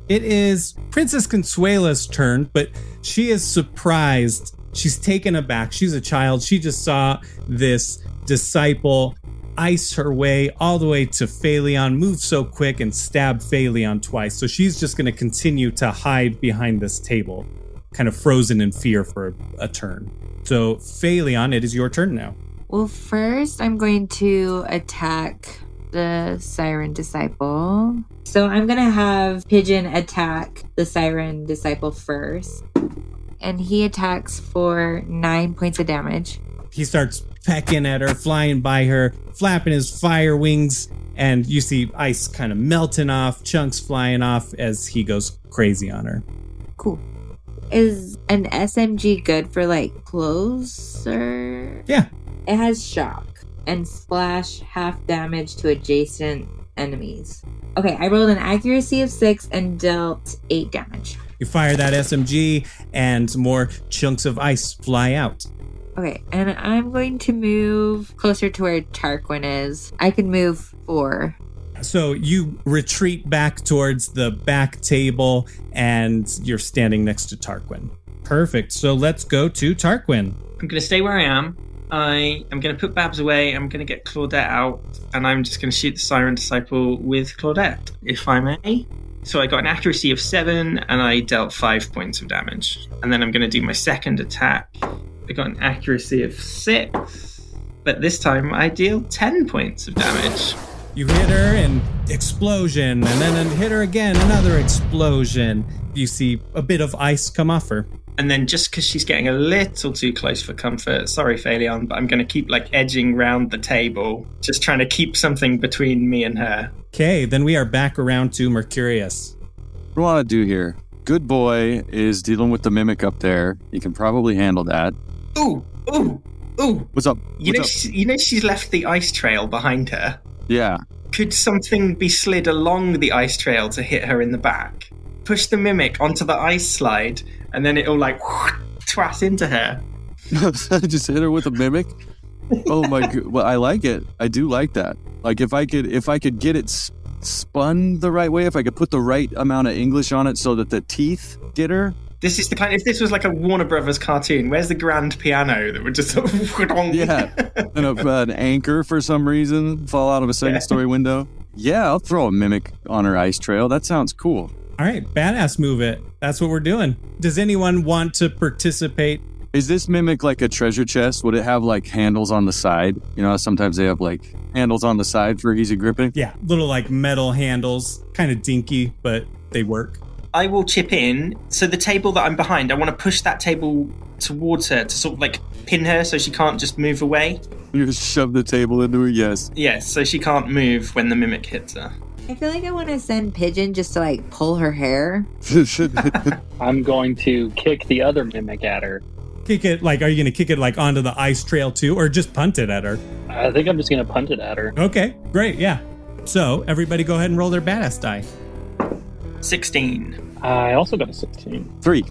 It is Princess Consuela's turn, but she is surprised. She's taken aback. She's a child. She just saw this disciple ice her way all the way to Phaleon, move so quick and stab Phaleon twice. So she's just going to continue to hide behind this table, kind of frozen in fear for a turn. So Phaleon, it is your turn now. Well, first I'm going to attack the Siren Disciple. So I'm going to have Pigeon attack the Siren Disciple first. And he attacks for 9 points of damage. he starts pecking at her, flying by her, flapping his fire wings, and you see ice kind of melting off, chunks flying off as he goes crazy on her. Cool. Is an SMG good for like closer? Yeah. It has shock and splash half damage to adjacent enemies. Okay, I rolled an accuracy of 6 and dealt 8 damage. You fire that SMG and more chunks of ice fly out. Okay, and I'm going to move closer to where Tarquin is. I can move 4. So you retreat back towards the back table and you're standing next to Tarquin. Perfect. So let's go to Tarquin. I'm going to stay where I am. I am going to put Babs away. I'm going to get Claudette out. And I'm just going to shoot the Siren Disciple with Claudette, if I may. So I got an accuracy of 7 and I dealt 5 points of damage. And then I'm going to do my second attack. I got an accuracy of 6. But this time I deal 10 points of damage. You hit her and explosion, and then hit her again, another explosion. You see a bit of ice come off her. And then just because she's getting a little too close for comfort, sorry, Phaleon, but I'm going to keep edging round the table, just trying to keep something between me and her. Okay, then we are back around to Mercurius. What do I want to do here? Good boy is dealing with the mimic up there. He can probably handle that. Ooh. What's up? You know she's left the ice trail behind her. Yeah. Could something be slid along the ice trail to hit her in the back? Push the mimic onto the ice slide, and then it'll twat into her. Just hit her with a mimic? Oh my god. Well, I like it. I do like that. Like if I could get it spun the right way, if I could put the right amount of English on it so that the teeth get her. This is the kind. If this was like a Warner Brothers cartoon, where's the grand piano that would just sort of yeah, and an anchor for some reason fall out of a second-story window. Yeah, I'll throw a mimic on her ice trail. That sounds cool. All right, badass move it. That's what we're doing. Does anyone want to participate? Is this mimic like a treasure chest? Would it have handles on the side? You know, sometimes they have handles on the side for easy gripping. Yeah, little metal handles, kind of dinky, but they work. I will chip in. So the table that I'm behind, I want to push that table towards her to sort of pin her so she can't just move away. You just shove the table into her, yes. Yes, so she can't move when the mimic hits her. I feel like I want to send Pigeon just to pull her hair. I'm going to kick the other mimic at her. Kick it, are you going to kick it onto the ice trail too, or just punt it at her? I think I'm just going to punt it at her. Okay, great, yeah. So everybody go ahead and roll their badass die. 16. I also got a 16. 3,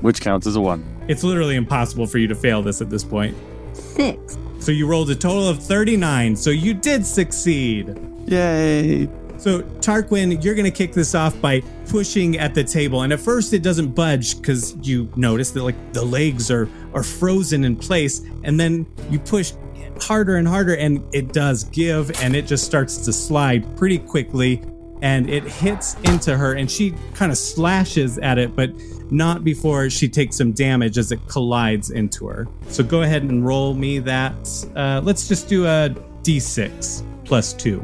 which counts as a 1. It's literally impossible for you to fail this at this point. 6. So you rolled a total of 39, so you did succeed. Yay. So Tarquin, you're going to kick this off by pushing at the table. And at first it doesn't budge because you notice that the legs are frozen in place. And then you push harder and harder and it does give and it just starts to slide pretty quickly. And it hits into her and she kind of slashes at it, but not before she takes some damage as it collides into her. So go ahead and roll me that. Let's just do a D6 plus 2.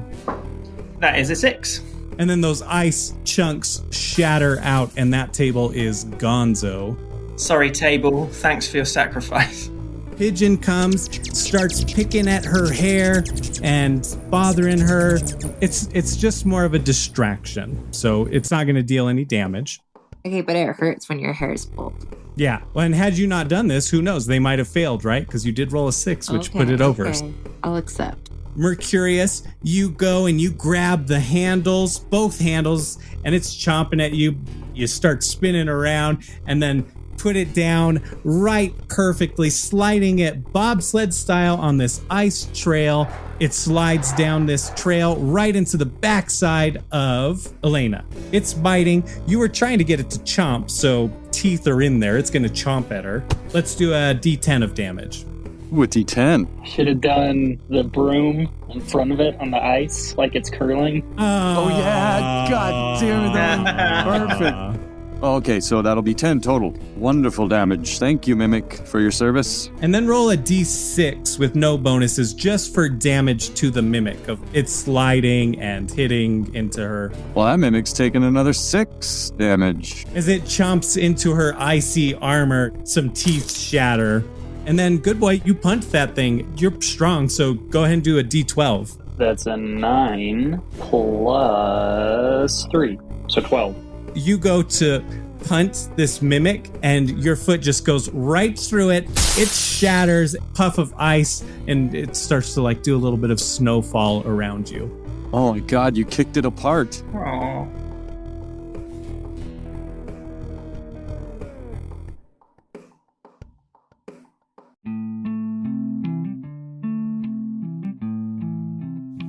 That is a 6. And then those ice chunks shatter out and that table is gonzo. Sorry, table. Thanks for your sacrifice. Pigeon comes, starts picking at her hair and bothering her. It's just more of a distraction, so it's not going to deal any damage. Okay, but it hurts when your hair is pulled. Yeah, well, and had you not done this, who knows? They might have failed, right? Because you did roll a 6, which put it over. Okay. I'll accept. Mercurius, you go and you grab the handles, both handles, and it's chomping at you. You start spinning around and then put it down right perfectly, sliding it bobsled style on this ice trail. It slides down this trail right into the backside of Elena. It's biting. You were trying to get it to chomp, so teeth are in there. It's going to chomp at her. Let's do a D10 of damage. Ooh, a D10. Should have done the broom in front of it on the ice like it's curling. Oh yeah, god damn that. Perfect. Okay, so that'll be 10 total. Wonderful damage. Thank you, Mimic, for your service. And then roll a D6 with no bonuses just for damage to the Mimic of it sliding and hitting into her. Well, that Mimic's taking another 6 damage. As it chomps into her icy armor, some teeth shatter And then, good boy, you punt that thing. You're strong, so go ahead and do a D12. That's a 9 plus 3. So 12. You go to punt this mimic, and your foot just goes right through it. It shatters, puff of ice, and it starts to like do a little bit of snowfall around you. Oh my God, you kicked it apart. Aww.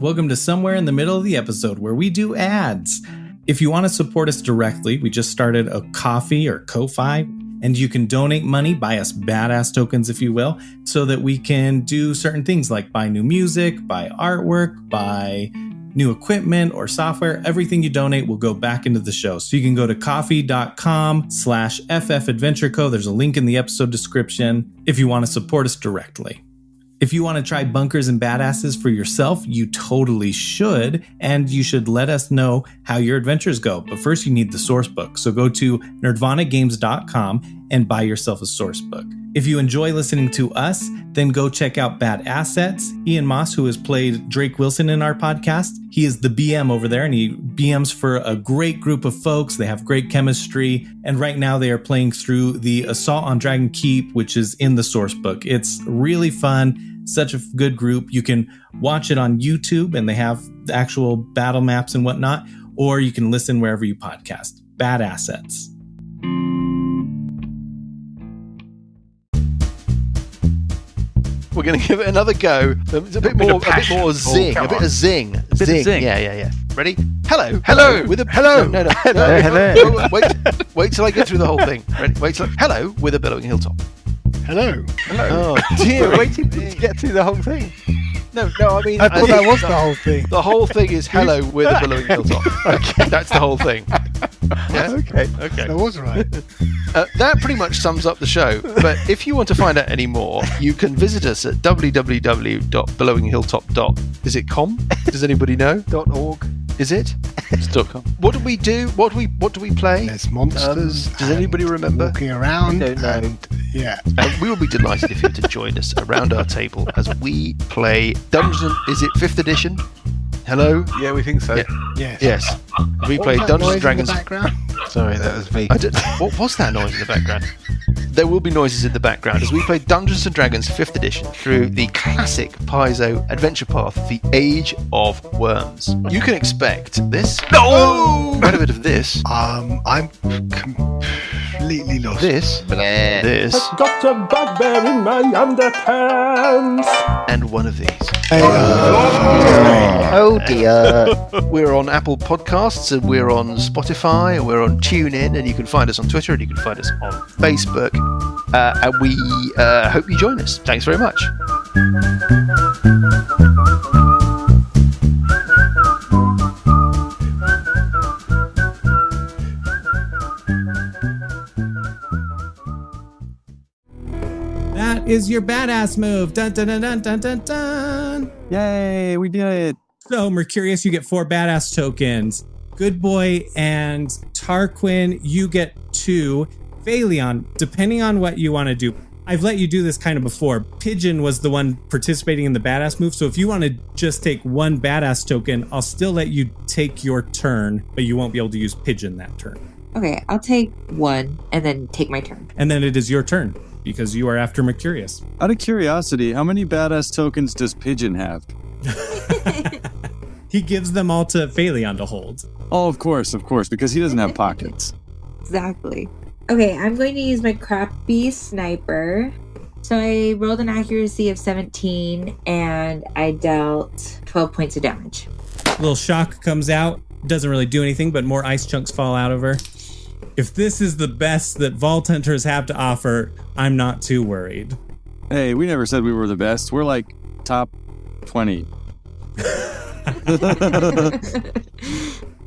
Welcome to Somewhere in the Middle of the Episode, where we do ads. If you want to support us directly, we just started a Ko-fi or Ko-fi, and you can donate money, buy us badass tokens, if you will, so that we can do certain things like buy new music, buy artwork, buy new equipment or software. Everything you donate will go back into the show. So you can go to coffee.com/ffadventureco. There's a link in the episode description if you want to support us directly. If you want to try bunkers and badasses for yourself, you totally should, and you should let us know how your adventures go. But first, you need the Sourcebook. So go to nerdvanagames.com and buy yourself a Sourcebook. If you enjoy listening to us, then go check out Bad Assets. Ian Moss, who has played Drake Wilson in our podcast, he is the BM over there, and he BMs for a great group of folks. They have great chemistry, and right now they are playing through the Assault on Dragon Keep, which is in the Sourcebook. It's really fun. Such a good group. You can watch it on YouTube, and they have the actual battle maps and whatnot, or you can listen wherever you podcast. Bad Assets. We're going to give it another go. It's a bit more zing. A bit of zing. Zing. Yeah. Ready? Hello. With a hello. No. Wait till I get through the whole thing. Ready? Hello with a billowing hilltop. Hello. Oh dear, waiting to get through the whole thing. No, I mean... I thought that was the whole thing. The whole thing is hello with a billowing hilltop. Okay, that's the whole thing. Yeah? Okay. That was right. That pretty much sums up the show. But if you want to find out any more, you can visit us at www.billowinghilltop. Is it com? Does anybody know? .org. Is it? It's .com. What do we do? What do we play? There's monsters. Does anybody remember? Walking around. I don't know. Yeah. We will be delighted if you were to join us around our table as we play Dungeons. Is it 5th edition? Hello? Yeah, we think so. Yeah. Yes. We play Dungeons and Dragons. Sorry, that was me. What was that noise in the background? There will be noises in the background as we play Dungeons and Dragons 5th edition through the classic Paizo adventure path, The Age of Worms. You can expect this. Quite a bit of this. I'm completely lost. This. This. I've got a bugbear in my underpants. And one of these. Oh dear. We're on Apple Podcasts, and we're on Spotify, and we're on TuneIn, and you can find us on Twitter, and you can find us on Facebook. And we hope you join us. Thanks very much. That is your badass move. Dun, dun, dun, dun, dun, dun, dun. Yay, we did it. So, Mercurius, you get 4 badass tokens. Good Boy and Tarquin, you get 2. Phaleon, depending on what you want to do. I've let you do this kind of before. Pigeon was the one participating in the badass move. So if you want to just take 1 badass token, I'll still let you take your turn, but you won't be able to use Pigeon that turn. Okay, I'll take 1 and then take my turn. And then it is your turn because you are after Mercurius. Out of curiosity, how many badass tokens does Pigeon have? He gives them all to Phaleon to hold. Oh, of course, because he doesn't have pockets. Exactly. Okay, I'm going to use my crappy sniper. So I rolled an accuracy of 17 and I dealt 12 points of damage. A little shock comes out. Doesn't really do anything, but more ice chunks fall out of her. If this is the best that Vault Hunters have to offer, I'm not too worried. Hey, we never said we were the best. We're like top 20.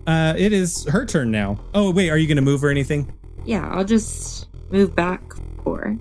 It is her turn now. Oh, wait, are you going to move or anything? Yeah, I'll just move back 4.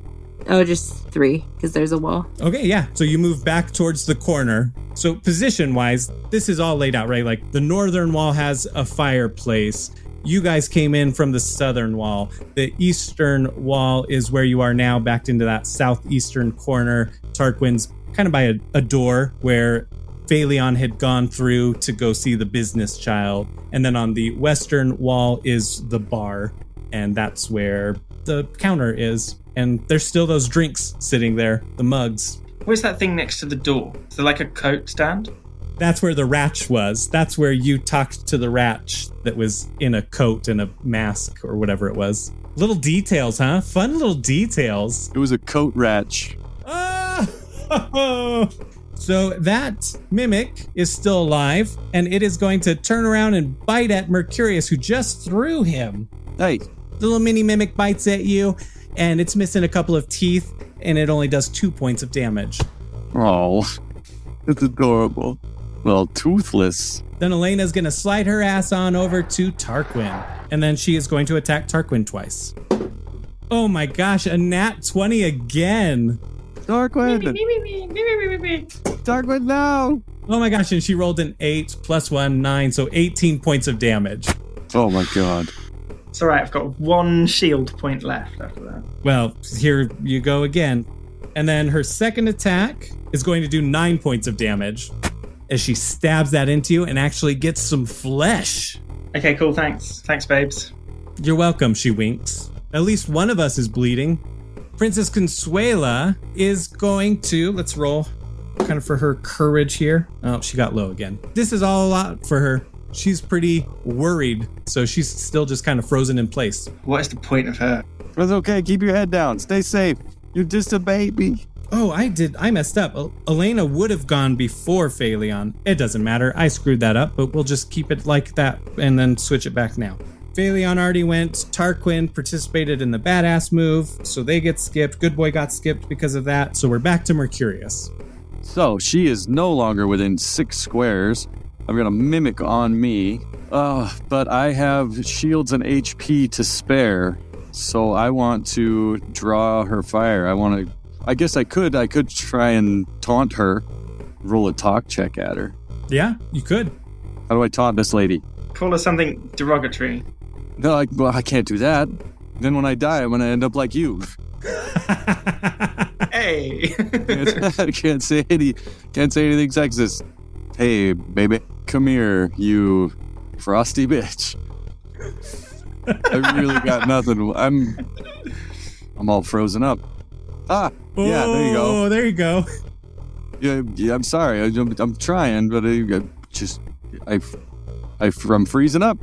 Oh, just 3, because there's a wall. Okay, yeah. So you move back towards the corner. So position-wise, this is all laid out, right? Like the northern wall has a fireplace. You guys came in from the southern wall. The eastern wall is where you are now, backed into that southeastern corner. Tarquin's kind of by a door where Phaleon had gone through to go see the business child. And then on the western wall is the bar, and that's where the counter is. And there's still those drinks sitting there, the mugs. Where's that thing next to the door? Is there like a coat stand? That's where the ratch was. That's where you talked to the ratch that was in a coat and a mask or whatever it was. Little details, huh? Fun little details. It was a coat ratch. Oh! So that mimic is still alive, and it is going to turn around and bite at Mercurius, who just threw him. Hey. The little mini mimic bites at you, and it's missing a couple of teeth, and it only does 2 points of damage. Oh, it's adorable. Well, toothless. Then Elena's going to slide her ass on over to Tarquin, and then she is going to attack Tarquin twice. Oh my gosh, a nat 20 again. Tarquin! Tarquin, no! Oh my gosh, and she rolled an 8 plus 1, 9, so 18 points of damage. Oh my god. It's alright, I've got 1 shield point left after that. Well, here you go again. And then her second attack is going to do 9 points of damage as she stabs that into you and actually gets some flesh. Okay, cool, thanks. Thanks, babes. You're welcome, she winks. At least one of us is bleeding. Princess Consuela is going to, let's roll kind of for her courage here. Oh, she got low again. This is all a lot for her. She's pretty worried, so she's still just kind of frozen in place. What is the point of her? It's okay, keep your head down. Stay safe. You're just a baby. Oh, I messed up. Elena would have gone before Phaleon. It doesn't matter. I screwed that up, but we'll just keep it like that and then switch it back now. Phaleon already went. Tarquin participated in the badass move, so they get skipped. Good Boy got skipped because of that, so we're back to Mercurius. So, she is no longer within 6 squares. I've got a mimic on me. But I have shields and HP to spare, so I want to draw her fire. I guess I could try and taunt her, roll a talk check at her. Yeah, you could. How do I taunt this lady? Call her something derogatory. No, I can't do that. Then when I die, I'm going to end up like you. Hey! I can't say anything sexist. Hey, baby, come here, you frosty bitch. I really got nothing. I'm all frozen up. Yeah, there you go. Oh, there you go. Yeah, I'm sorry. I'm trying, but I'm freezing up.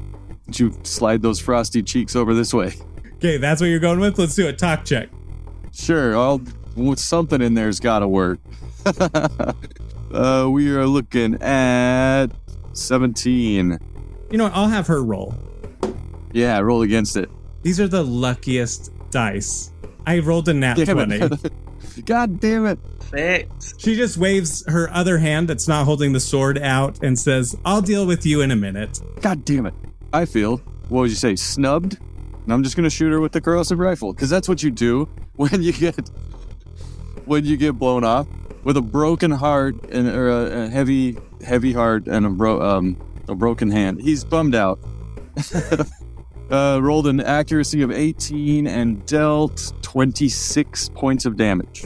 Did you slide those frosty cheeks over this way? Okay, that's what you're going with? Let's do a talk check. Sure, something in there's got to work. We are looking at 17. You know what? I'll have her roll. Yeah, roll against it. These are the luckiest dice. I rolled a nat 20. God damn it. 6. She just waves her other hand that's not holding the sword out and says, I'll deal with you in a minute. God damn it. I feel, what would you say, snubbed? And I'm just going to shoot her with the corrosive rifle, because that's what you do when you get blown off. With a broken heart or a heavy heart and a broken hand. He's bummed out. Rolled an accuracy of 18 and dealt 26 points of damage.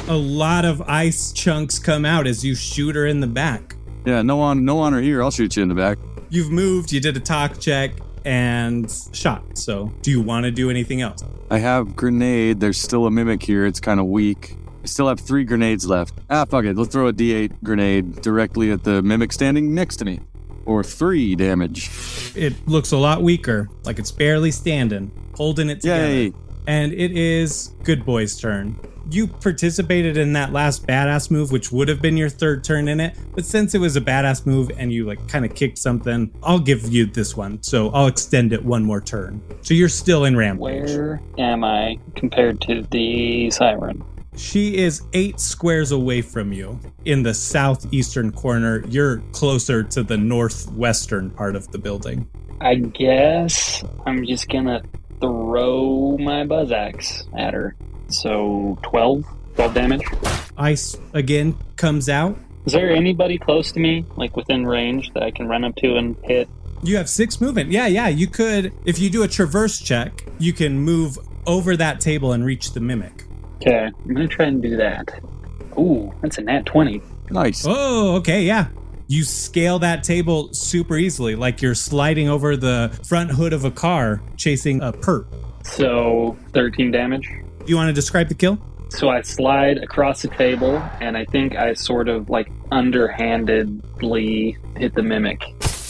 A lot of ice chunks come out as you shoot her in the back. Yeah, no honor here. I'll shoot you in the back. You've moved, you did a talk check, and shot. So, do you want to do anything else? I have grenade. There's still a mimic here. It's kind of weak. I still have 3 grenades left. Fuck it. Let's throw a D8 grenade directly at the mimic standing next to me. Or 3 damage. It looks a lot weaker, like it's barely standing, holding it together. Yay. And it is Good Boy's turn. You participated in that last badass move, which would have been your 3rd turn in it. But since it was a badass move and you kind of kicked something, I'll give you this one. So I'll extend it 1 more turn. So you're still in rampage. Where am I compared to the siren? She is 8 squares away from you in the southeastern corner. You're closer to the northwestern part of the building. I guess I'm just gonna throw my buzz axe at her. So 12 damage. Ice again comes out. Is there anybody close to me, like within range, that I can run up to and hit? You have 6 movement. Yeah. You could, if you do a traverse check, you can move over that table and reach the mimic. Okay, I'm going to try and do that. Ooh, that's a nat 20. Nice. Oh, okay, yeah. You scale that table super easily, like you're sliding over the front hood of a car chasing a perp. So, 13 damage. You want to describe the kill? So I slide across the table, and I think I sort of like underhandedly hit the mimic.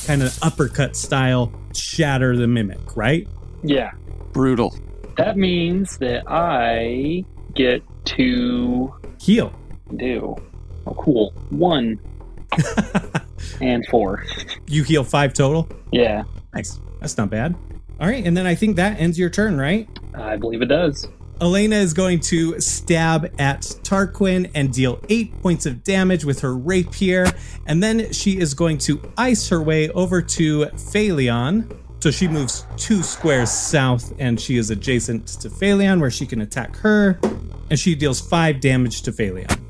Kind of uppercut style, shatter the mimic, right? Yeah. Brutal. That means that I get to Heal. do. Oh, cool. 1 and 4. You heal 5 total? Yeah, Nice. That's not bad. All right, and then I think that ends your turn, right? I believe it does. Elena is going to stab at Tarquin and deal 8 points of damage with her rapier. And then she is going to ice her way over to Phaleon. So she moves 2 squares south and she is adjacent to Phaleon where she can attack her. And she deals 5 damage to Phaleon.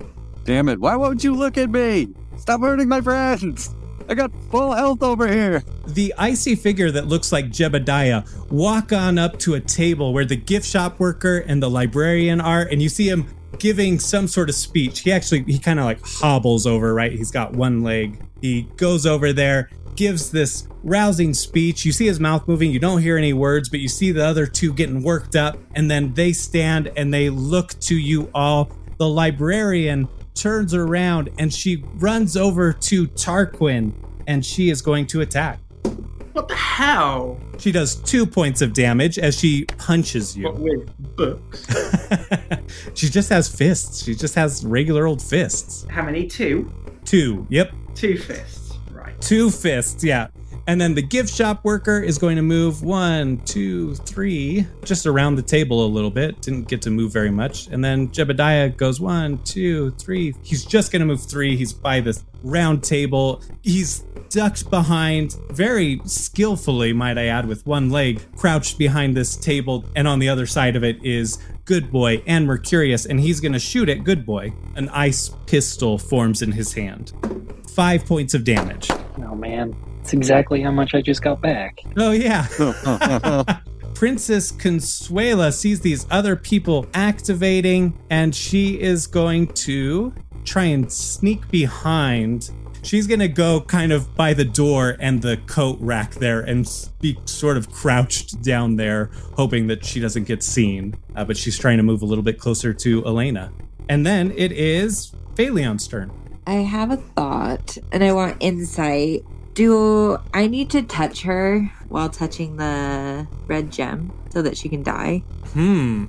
Damn it. Why won't you look at me? Stop hurting my friends. I got full health over here. The icy figure that looks like Jebediah walk on up to a table where the gift shop worker and the librarian are, and you see him giving some sort of speech. He kind of like hobbles over, right? He's got one leg. He goes over there, gives this rousing speech. You see his mouth moving. You don't hear any words, but you see the other 2 getting worked up, and then they stand and they look to you all. The librarian turns around and she runs over to Tarquin and she is going to attack. What the hell? She does 2 points of damage as she punches you. What, with books? She just has fists. She just has regular old fists. How many? 2? 2. Yep. 2 fists. Right. 2 fists. Yeah. And then the gift shop worker is going to move 1, 2, 3, just around the table a little bit. Didn't get to move very much. And then Jebediah goes 1, 2, 3. He's just going to move 3. He's by this round table. He's ducked behind, very skillfully, might I add, with one leg, crouched behind this table. And on the other side of it is Good Boy and Mercurius. And he's going to shoot at Good Boy. An ice pistol forms in his hand. 5 points of damage. Oh, man. That's exactly how much I just got back. Oh, yeah. Princess Consuela sees these other people activating, and she is going to try and sneak behind. She's going to go kind of by the door and the coat rack there and be sort of crouched down there, hoping that she doesn't get seen. But she's trying to move a little bit closer to Elena. And then it is Phaleon's turn. I have a thought, and I want insight. Do I need to touch her while touching the red gem so that she can die? Can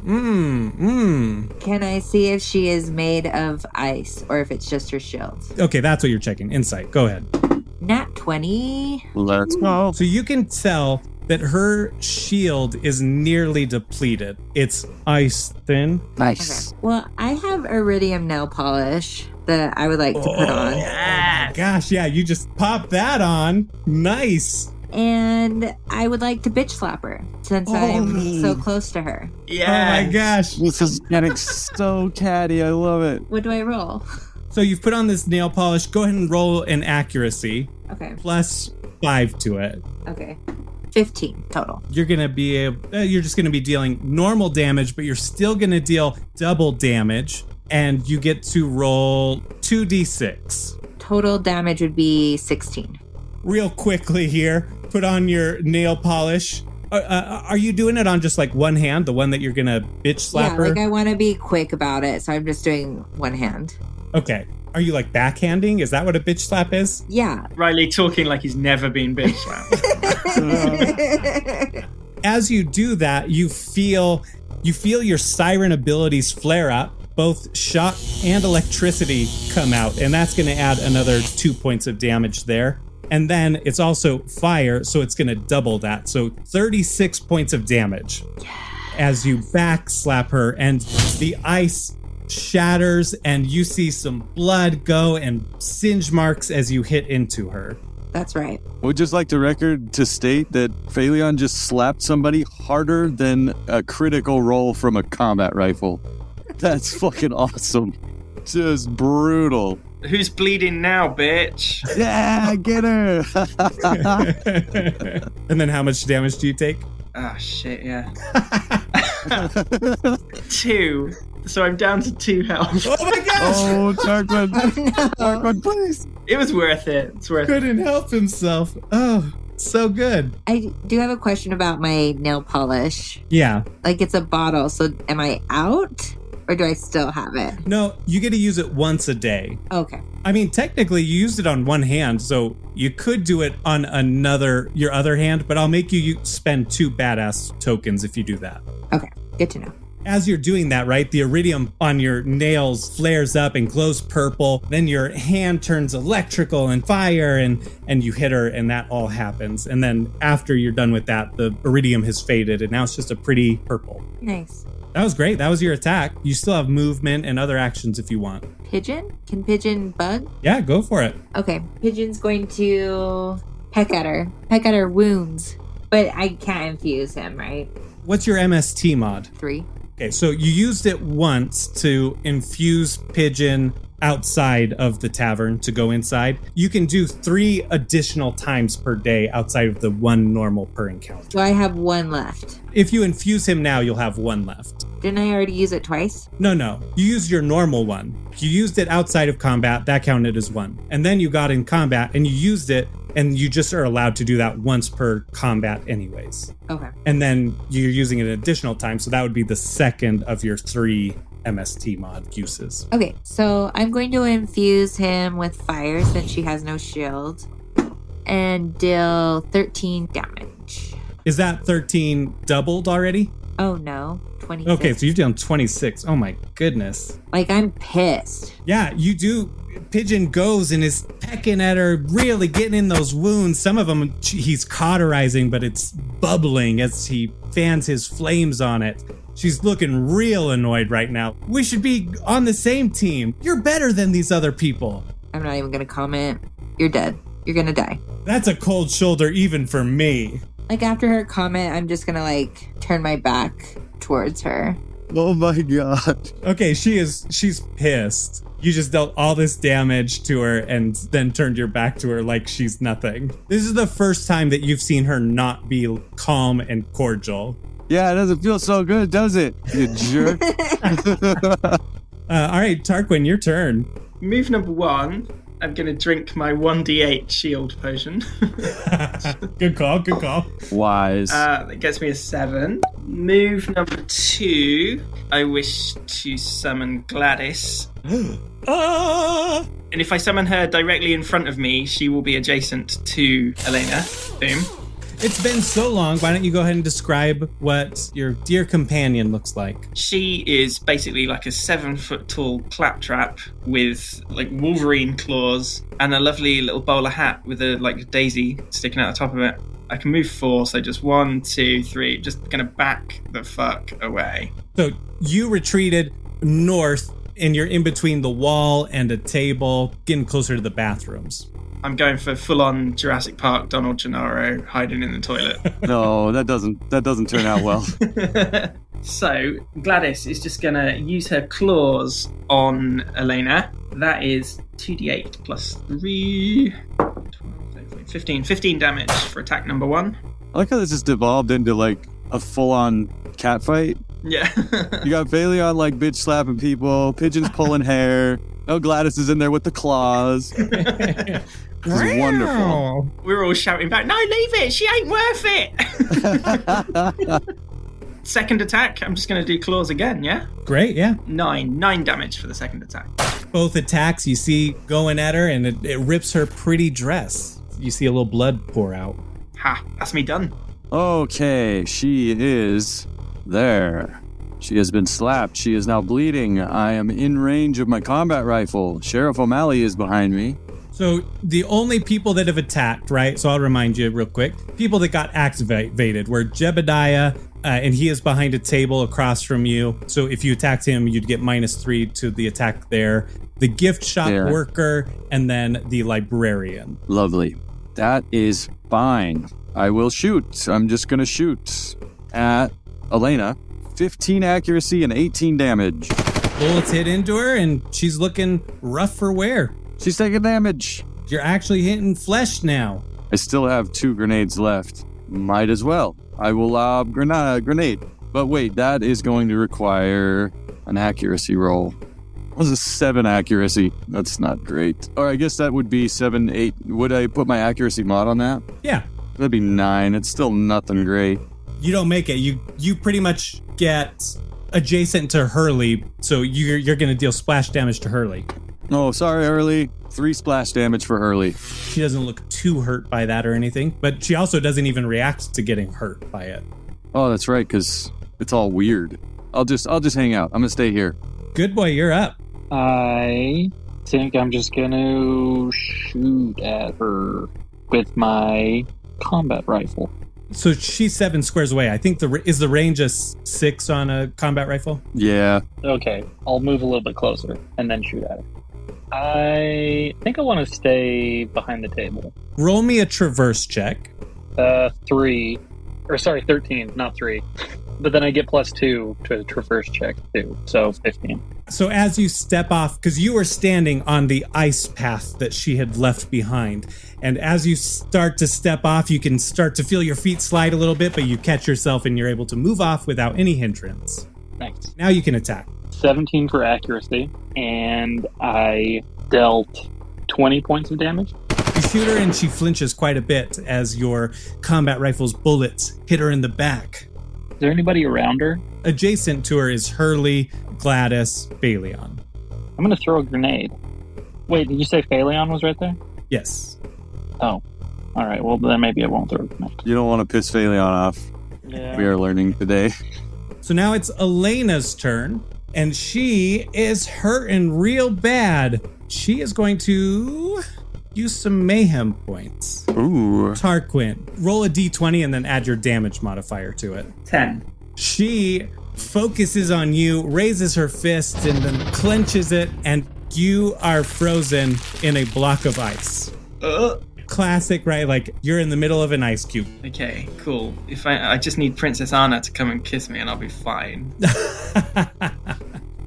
I see if she is made of ice or if it's just her shield? Okay, that's what you're checking. Insight. Go ahead. Nat 20. Let's go. So you can tell that her shield is nearly depleted. It's ice thin. Nice. Okay. Well, I have iridium nail polish that I would like to put on. Oh my gosh, yeah, you just pop that on. Nice. And I would like to bitch slap her since I'm so close to her. Yeah. Oh my gosh. This is getting so catty. I love it. What do I roll? So you've put on this nail polish. Go ahead and roll an accuracy. Okay. Plus 5 to it. Okay. 15 total. You're gonna be you're just gonna be dealing normal damage, but you're still gonna deal double damage, and you get to roll 2d6. Total damage would be 16. Real quickly here, put on your nail polish. Are you doing it on just like one hand, the one that you're gonna bitch slap her? Yeah, like I want to be quick about it, so I'm just doing one hand. Okay. Are you like backhanding? Is that what a bitch slap is? Yeah. Riley talking like he's never been bitch slapped. As you do that, you feel your siren abilities flare up. Both shock and electricity come out, and that's going to add another 2 points of damage there. And then it's also fire, so it's going to double that. So 36 points of damage as you back slap her, and the ice shatters, and you see some blood go and singe marks as you hit into her. That's right. Would just like the record to state that Phaleon just slapped somebody harder than a critical roll from a combat rifle. That's fucking awesome. Just brutal. Who's bleeding now, bitch? Yeah, get her. And then how much damage do you take? Ah, shit, yeah. 2. So I'm down to 2 health. Oh my gosh! Oh, Tarquin. No. Tarquin, please. It was worth it. It's worth it. Couldn't help himself. Oh, so good. I do have a question about my nail polish. Yeah. Like, it's a bottle, so am I out? Or do I still have it? No, you get to use it once a day. Okay. I mean, technically, you used it on one hand, so you could do it on your other hand, but I'll make you spend 2 badass tokens if you do that. Okay. Good to know. As you're doing that, right, the iridium on your nails flares up and glows purple. Then your hand turns electrical and fire, and you hit her, and that all happens. And then after you're done with that, the iridium has faded, and now it's just a pretty purple. Nice. That was great. That was your attack. You still have movement and other actions if you want. Pigeon? Can Pigeon bug? Yeah, go for it. Okay. Pigeon's going to peck at her. Peck at her wounds. But I can't infuse him, right? What's your MST mod? 3. Okay, so you used it once to infuse Pigeon outside of the tavern to go inside. You can do 3 additional times per day outside of the 1 normal per encounter. Do I have 1 left? If you infuse him now, you'll have 1 left. Didn't I already use it twice? No. You used your normal one. You used it outside of combat. That counted as 1. And then you got in combat and you used it, and you just are allowed to do that once per combat anyways. Okay. And then you're using it an additional time, so that would be the second of your 3 MST mod uses. Okay, so I'm going to infuse him with fire since she has no shield and deal 13 damage. Is that 13 doubled already? Oh no, 26. Okay, so you've done 26. Oh my goodness. Like, I'm pissed. Yeah, you do. Pigeon goes and is pecking at her, really getting in those wounds. Some of them he's cauterizing, but it's bubbling as he fans his flames on it. She's looking real annoyed right now. We should be on the same team. You're better than these other people. I'm not even going to comment. You're dead. You're going to die. That's a cold shoulder even for me. Like, after her comment, I'm just going to, like, turn my back towards her. Oh my god. Okay, she's pissed. You just dealt all this damage to her and then turned your back to her like she's nothing. This is the first time that you've seen her not be calm and cordial. Yeah, it doesn't feel so good, does it? You jerk. All right, Tarquin, your turn. Move number 1. I'm going to drink my 1d8 shield potion. Good call, good call. Wise. That gets me a 7. Move number 2. I wish to summon Gladys. Ah! And if I summon her directly in front of me, she will be adjacent to Elena. Boom. It's been so long. Why don't you go ahead and describe what your dear companion looks like? She is basically like a 7-foot tall claptrap with like Wolverine claws and a lovely little bowler hat with a like daisy sticking out the top of it. I can move 4, so just 1, 2, 3, just gonna back the fuck away. So you retreated north and you're in between the wall and a table, getting closer to the bathrooms. I'm going for full-on Jurassic Park Donald Gennaro hiding in the toilet. No, that doesn't turn out well. So Gladys is just gonna use her claws on Elena. That is 2d8 plus 3, 12, 15 damage for attack number 1. I like how this just devolved into like a full-on cat fight. Yeah. You got Valion like bitch slapping people, Pigeon's pulling hair. Oh, Gladys is in there with the claws. It's wonderful. We're all shouting back, no, leave it, she ain't worth it. Second attack, I'm just going to do claws again, yeah? Great, yeah. 9 damage for the second attack. Both attacks you see going at her, and it rips her pretty dress. You see a little blood pour out. Ha, that's me done. Okay, she is there. She has been slapped. She is now bleeding. I am in range of my combat rifle. Sheriff O'Malley is behind me. So the only people that have attacked, right? So I'll remind you real quick. People that got activated were Jebediah, and he is behind a table across from you. So if you attacked him, you'd get -3 to the attack there. The gift shop worker, and then the librarian. Lovely. That is fine. I will shoot. I'm just going to shoot at Elena. 15 accuracy and 18 damage. Bullets hit into her, and she's looking rough for wear. She's taking damage. You're actually hitting flesh now. I still have 2 grenades left. Might as well. I will lob grenade. But wait, that is going to require an accuracy roll. What was a 7 accuracy? That's not great. Or I guess that would be 7, 8. Would I put my accuracy mod on that? Yeah. That'd be 9. It's still nothing great. You don't make it. You pretty much get adjacent to Hurley, so you're going to deal splash damage to Hurley. Oh, sorry, Hurley. 3 splash damage for Hurley. She doesn't look too hurt by that or anything, but she also doesn't even react to getting hurt by it. Oh, that's right, because it's all weird. I'll just hang out. I'm going to stay here. Good boy, you're up. I think I'm just going to shoot at her with my combat rifle. So she's 7 squares away. I think is the range a 6 on a combat rifle? Yeah. Okay, I'll move a little bit closer and then shoot at her. I think I want to stay behind the table. Roll me a traverse check. 13, not 3. But then I get +2 to traverse check too, so 15. So as you step off, because you were standing on the ice path that she had left behind, and as you start to step off, you can start to feel your feet slide a little bit, but you catch yourself and you're able to move off without any hindrance. Thanks. Now you can attack. 17 for accuracy, and I dealt 20 points of damage. You shoot her and she flinches quite a bit as your combat rifle's bullets hit her in the back. Is there anybody around her? Adjacent to her is Hurley, Gladys, Phaleon. I'm going to throw a grenade. Wait, did you say Phaleon was right there? Yes. Oh. All right, well, then maybe I won't throw a grenade. You don't want to piss Phaleon off. Yeah. We are learning today. So now it's Elena's turn, and she is hurting real bad. She is going to use some mayhem points. Ooh. Tarquin, roll a d20 and then add your damage modifier to it. 10. She focuses on you, raises her fist, and then clenches it, and you are frozen in a block of ice. Classic, right? Like you're in the middle of an ice cube. Okay, cool. If I just need Princess Anna to come and kiss me and I'll be fine.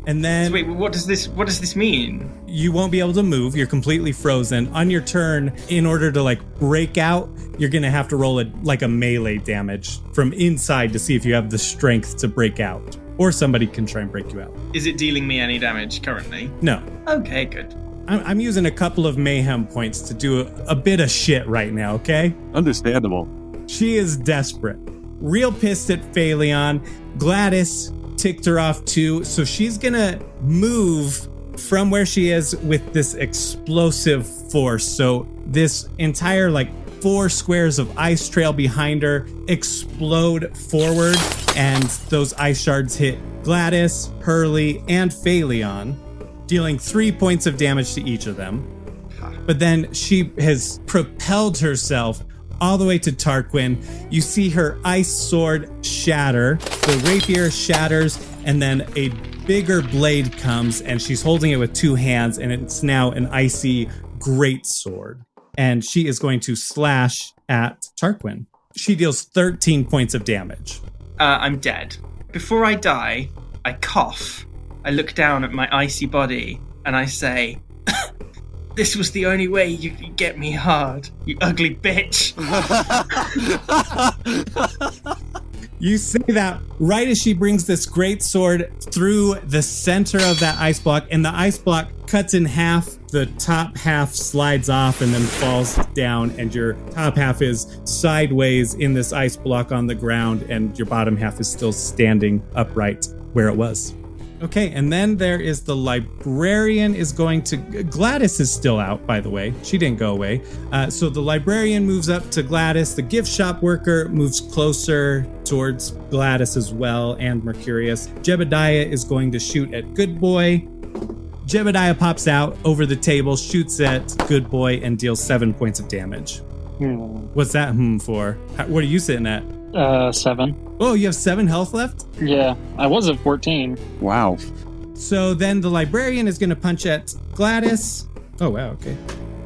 And then So wait, what does this mean? you won't be able to move. You're completely frozen. On your turn, in order to like break out, you're going to have to roll a melee damage from inside to see if you have the strength to break out. Or somebody can try and break you out. Is it dealing me any damage currently? No. Okay, good. I'm using a couple of mayhem points to do a bit of shit right now, okay? Understandable. She is desperate. Real pissed at Phaleon. Gladys ticked her off too, so she's gonna move from where she is with this explosive force. So this entire 4 squares of ice trail behind her explode forward, and those ice shards hit Gladys, Hurley, and Phaleon, dealing 3 points of damage to each of them. But then she has propelled herself all the way to Tarquin. You see her ice sword shatter, the rapier shatters, and then a bigger blade comes, and she's holding it with 2 hands, and it's now an icy great sword. And she is going to slash at Tarquin. She deals 13 points of damage. I'm dead. Before I die, I cough. I look down at my icy body, and I say, "This was the only way you could get me hard, you ugly bitch." You say that right as she brings this great sword through the center of that ice block, and the ice block cuts in half. The top half slides off and then falls down, and your top half is sideways in this ice block on the ground, and your bottom half is still standing upright where it was. Okay, and then there is the librarian is going to... Gladys is still out, by the way. She didn't go away. So the librarian moves up to Gladys. The gift shop worker moves closer towards Gladys as well, and Mercurius. Jebediah is going to shoot at Good Boy. Jebediah pops out over the table, shoots at Good Boy, and deals 7 points of damage. What's that for? What are you sitting at? 7. Oh, you have 7 health left? Yeah, I was at 14. Wow. So then the librarian is going to punch at Gladys. Oh, wow, okay.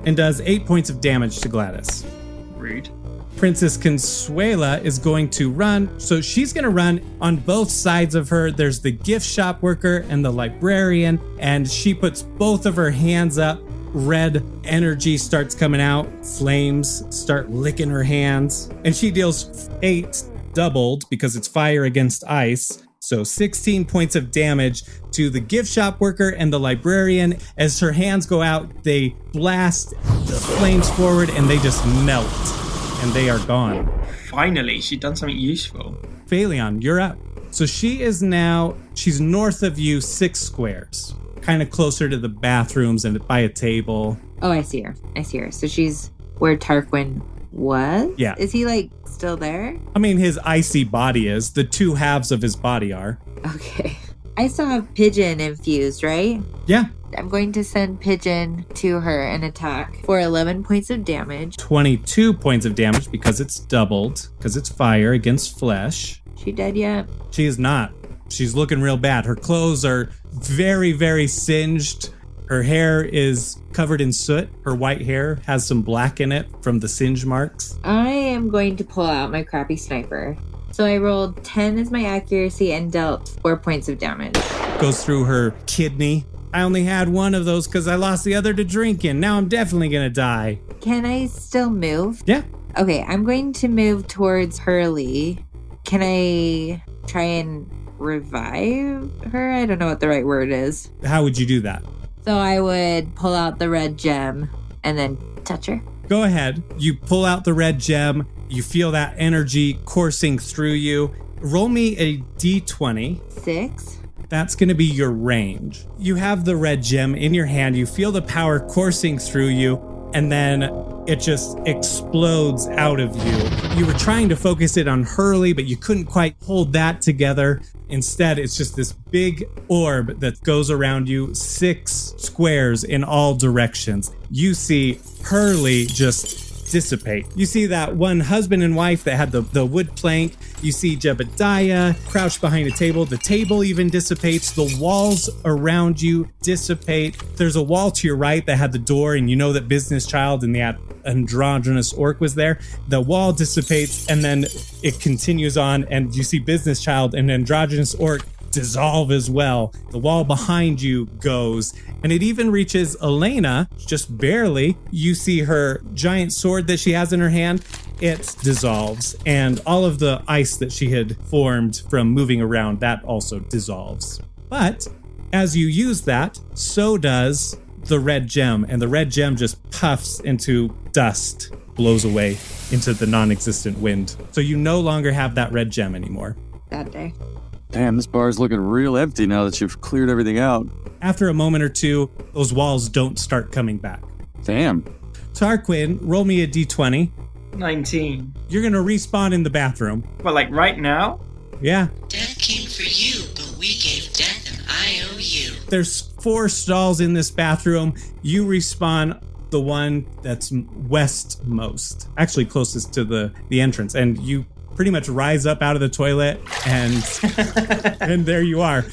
And does 8 points of damage to Gladys. Rude. Princess Consuela is going to run. So she's going to run on both sides of her. There's the gift shop worker and the librarian. And she puts both of her hands up, red energy starts coming out. Flames start licking her hands. And she deals 8 doubled because it's fire against ice. So 16 points of damage to the gift shop worker and the librarian. As her hands go out, they blast the flames forward and they just melt. And they are gone. Finally, she'd done something useful. Phaleon, you're up. So she's north of you 6 squares. Kind of closer to the bathrooms and by a table. Oh, I see her. So she's where Tarquin was? Yeah. Is he still there? I mean, his icy body is. The 2 halves of his body are. Okay. I still have Pigeon infused, right? Yeah. I'm going to send Pigeon to her and attack for 11 points of damage. 22 points of damage because it's doubled, because it's fire against flesh. She dead yet? She is not. She's looking real bad. Her clothes are very, very singed. Her hair is covered in soot. Her white hair has some black in it from the singe marks. I am going to pull out my crappy sniper. So I rolled 10 as my accuracy and dealt 4 points of damage. Goes through her kidney. I only had one of those because I lost the other to drinking. Now I'm definitely going to die. Can I still move? Yeah. Okay, I'm going to move towards Hurley. Can I try and revive her? I don't know what the right word is. How would you do that? So I would pull out the red gem and then touch her. Go ahead. You pull out the red gem. You feel that energy coursing through you. Roll me a d20. 6. That's going to be your range. You have the red gem in your hand. You feel the power coursing through you, and then it just explodes out of you. You were trying to focus it on Hurley, but you couldn't quite hold that together. Instead, it's just this big orb that goes around you, 6 squares in all directions. You see Hurley just dissipate. You see that one husband and wife that had the wood plank. You see Jebediah crouched behind a table. The table even dissipates. The walls around you dissipate. There's a wall to your right that had the door, and you know that Business Child and the androgynous orc was there. The wall dissipates, and then it continues on, and you see Business Child and androgynous orc dissolve as well. The wall behind you goes, and it even reaches Elena, just barely. You see her giant sword that she has in her hand. It dissolves, and all of the ice that she had formed from moving around, that also dissolves. But as you use that, so does the red gem, and the red gem just puffs into dust, blows away into the non-existent wind. So you no longer have that red gem anymore. That day. Damn, this bar's looking real empty now that you've cleared everything out. After a moment or two, those walls don't start coming back. Damn. Tarquin, roll me a d20. 19. You're going to respawn in the bathroom. Well, right now? Yeah. Death came for you, but we gave death an IOU. There's 4 stalls in this bathroom. You respawn the one that's westmost, actually closest to the entrance, and you pretty much rise up out of the toilet, and and there you are.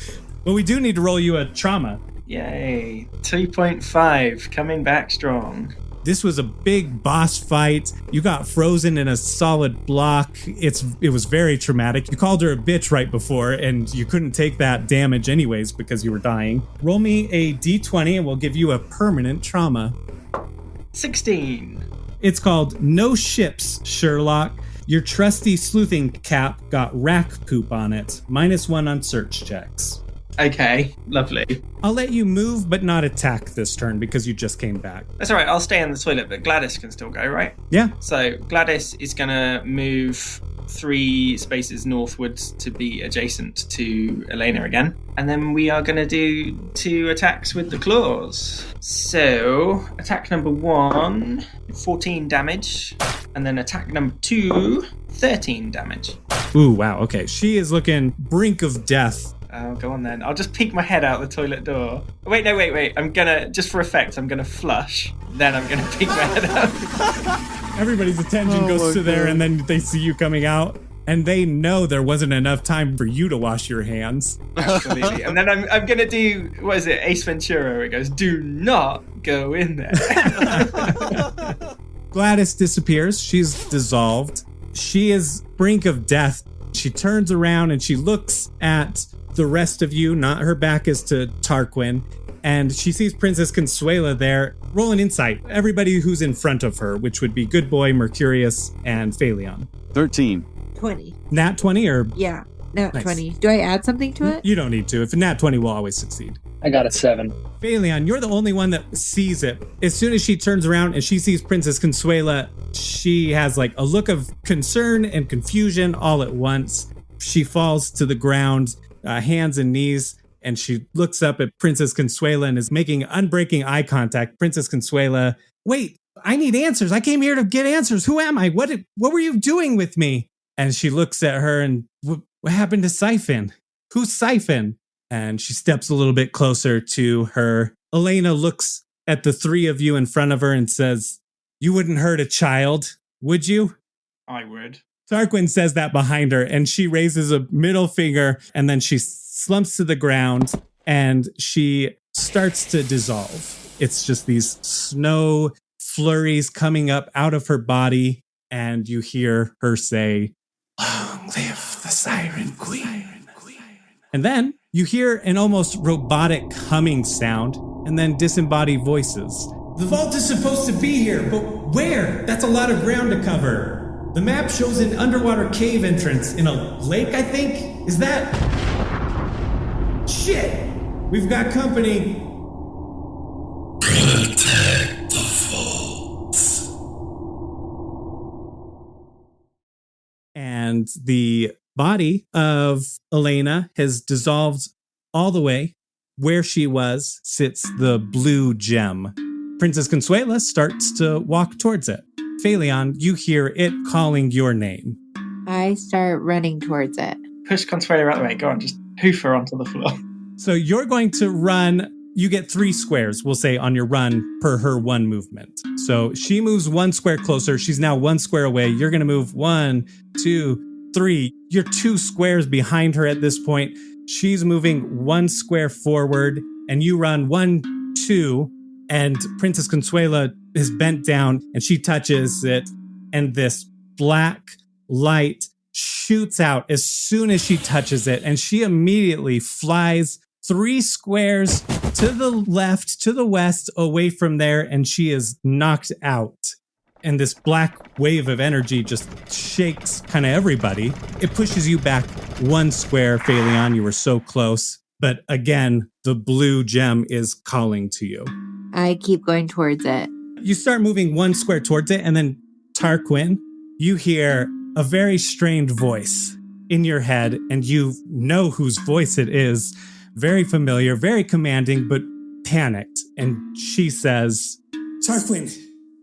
But we do need to roll you a trauma. Yay. 2.5, coming back strong. This was a big boss fight. You got frozen in a solid block. It was very traumatic. You called her a bitch right before, and you couldn't take that damage anyways because you were dying. Roll me a d20 and we'll give you a permanent trauma. 16. It's called No Ships, Sherlock. Your trusty sleuthing cap got rack poop on it. -1 on search checks. Okay, lovely. I'll let you move, but not attack this turn because you just came back. That's all right, I'll stay in the toilet, but Gladys can still go, right? Yeah. So Gladys is going to move 3 spaces northwards to be adjacent to Elena again. And then we are going to do 2 attacks with the claws. So, attack number 1, 14 damage. And then attack number 2, 13 damage. Ooh, wow, okay. She is looking brink of death. Oh, go on then. I'll just peek my head out the toilet door. Wait. I'm going to, just for effect, I'm going to flush. Then I'm going to peek my head out. Everybody's attention goes to there, and then they see you coming out. And they know there wasn't enough time for you to wash your hands. Absolutely. And then I'm going to do, what is it, Ace Ventura, where it goes, do not go in there. Gladys disappears. She's dissolved. She is brink of death. She turns around and she looks at the rest of you. Not her back is to Tarquin. And she sees Princess Consuela there. Roll an insight. Everybody who's in front of her, which would be Good Boy, Mercurius, and Phaleon. 13. 20. Nat 20 or? Yeah, nat Nice. 20. Do I add something to it? You don't need to. If a nat 20 will always succeed. I got a 7. Phaleon, you're the only one that sees it. As soon as she turns around and she sees Princess Consuela, she has like a look of concern and confusion all at once. She falls to the ground, hands and knees, and she looks up at Princess Consuela and is making unbreaking eye contact. Princess Consuela, wait, I need answers. I came here to get answers. Who am I? What were you doing with me? And she looks at her and, what happened to Siphon? Who's Siphon? And she steps a little bit closer to her. Elena looks at the three of you in front of her and says, you wouldn't hurt a child, would you? I would. Tarquin says that behind her, and she raises a middle finger, and then she slumps to the ground, and she starts to dissolve. It's just these snow flurries coming up out of her body, and you hear her say, long live the Siren Queen. And then you hear an almost robotic humming sound, and then disembodied voices. The vault is supposed to be here, but where? That's a lot of ground to cover. The map shows an underwater cave entrance in a lake, I think? Is that... Shit! We've got company. Protect the vault. And the body of Elena has dissolved all the way. Where she was sits the blue gem. Princess Consuela starts to walk towards it. Phaleon, you hear it calling your name. I start running towards it. Push Consuela out of the way. Go on, just hoof her onto the floor. So you're going to run. You get 3 squares, we'll say, on your run per her 1 movement. So she moves 1 square closer. She's now 1 square away. You're going to move 1, 2, 3. You're 2 squares behind her at this point. She's moving 1 square forward, and you run 1, 2, and Princess Consuela is bent down, and she touches it, and this black light shoots out as soon as she touches it, and she immediately flies 3 squares to the left, to the west, away from there, and she is knocked out. And this black wave of energy just shakes kind of everybody. It pushes you back 1 square, Phaleon. You were so close. But again, the blue gem is calling to you. I keep going towards it. You start moving 1 square towards it, and then Tarquin, you hear a very strained voice in your head, and you know whose voice it is. Very familiar, very commanding, but panicked. And she says, Tarquin,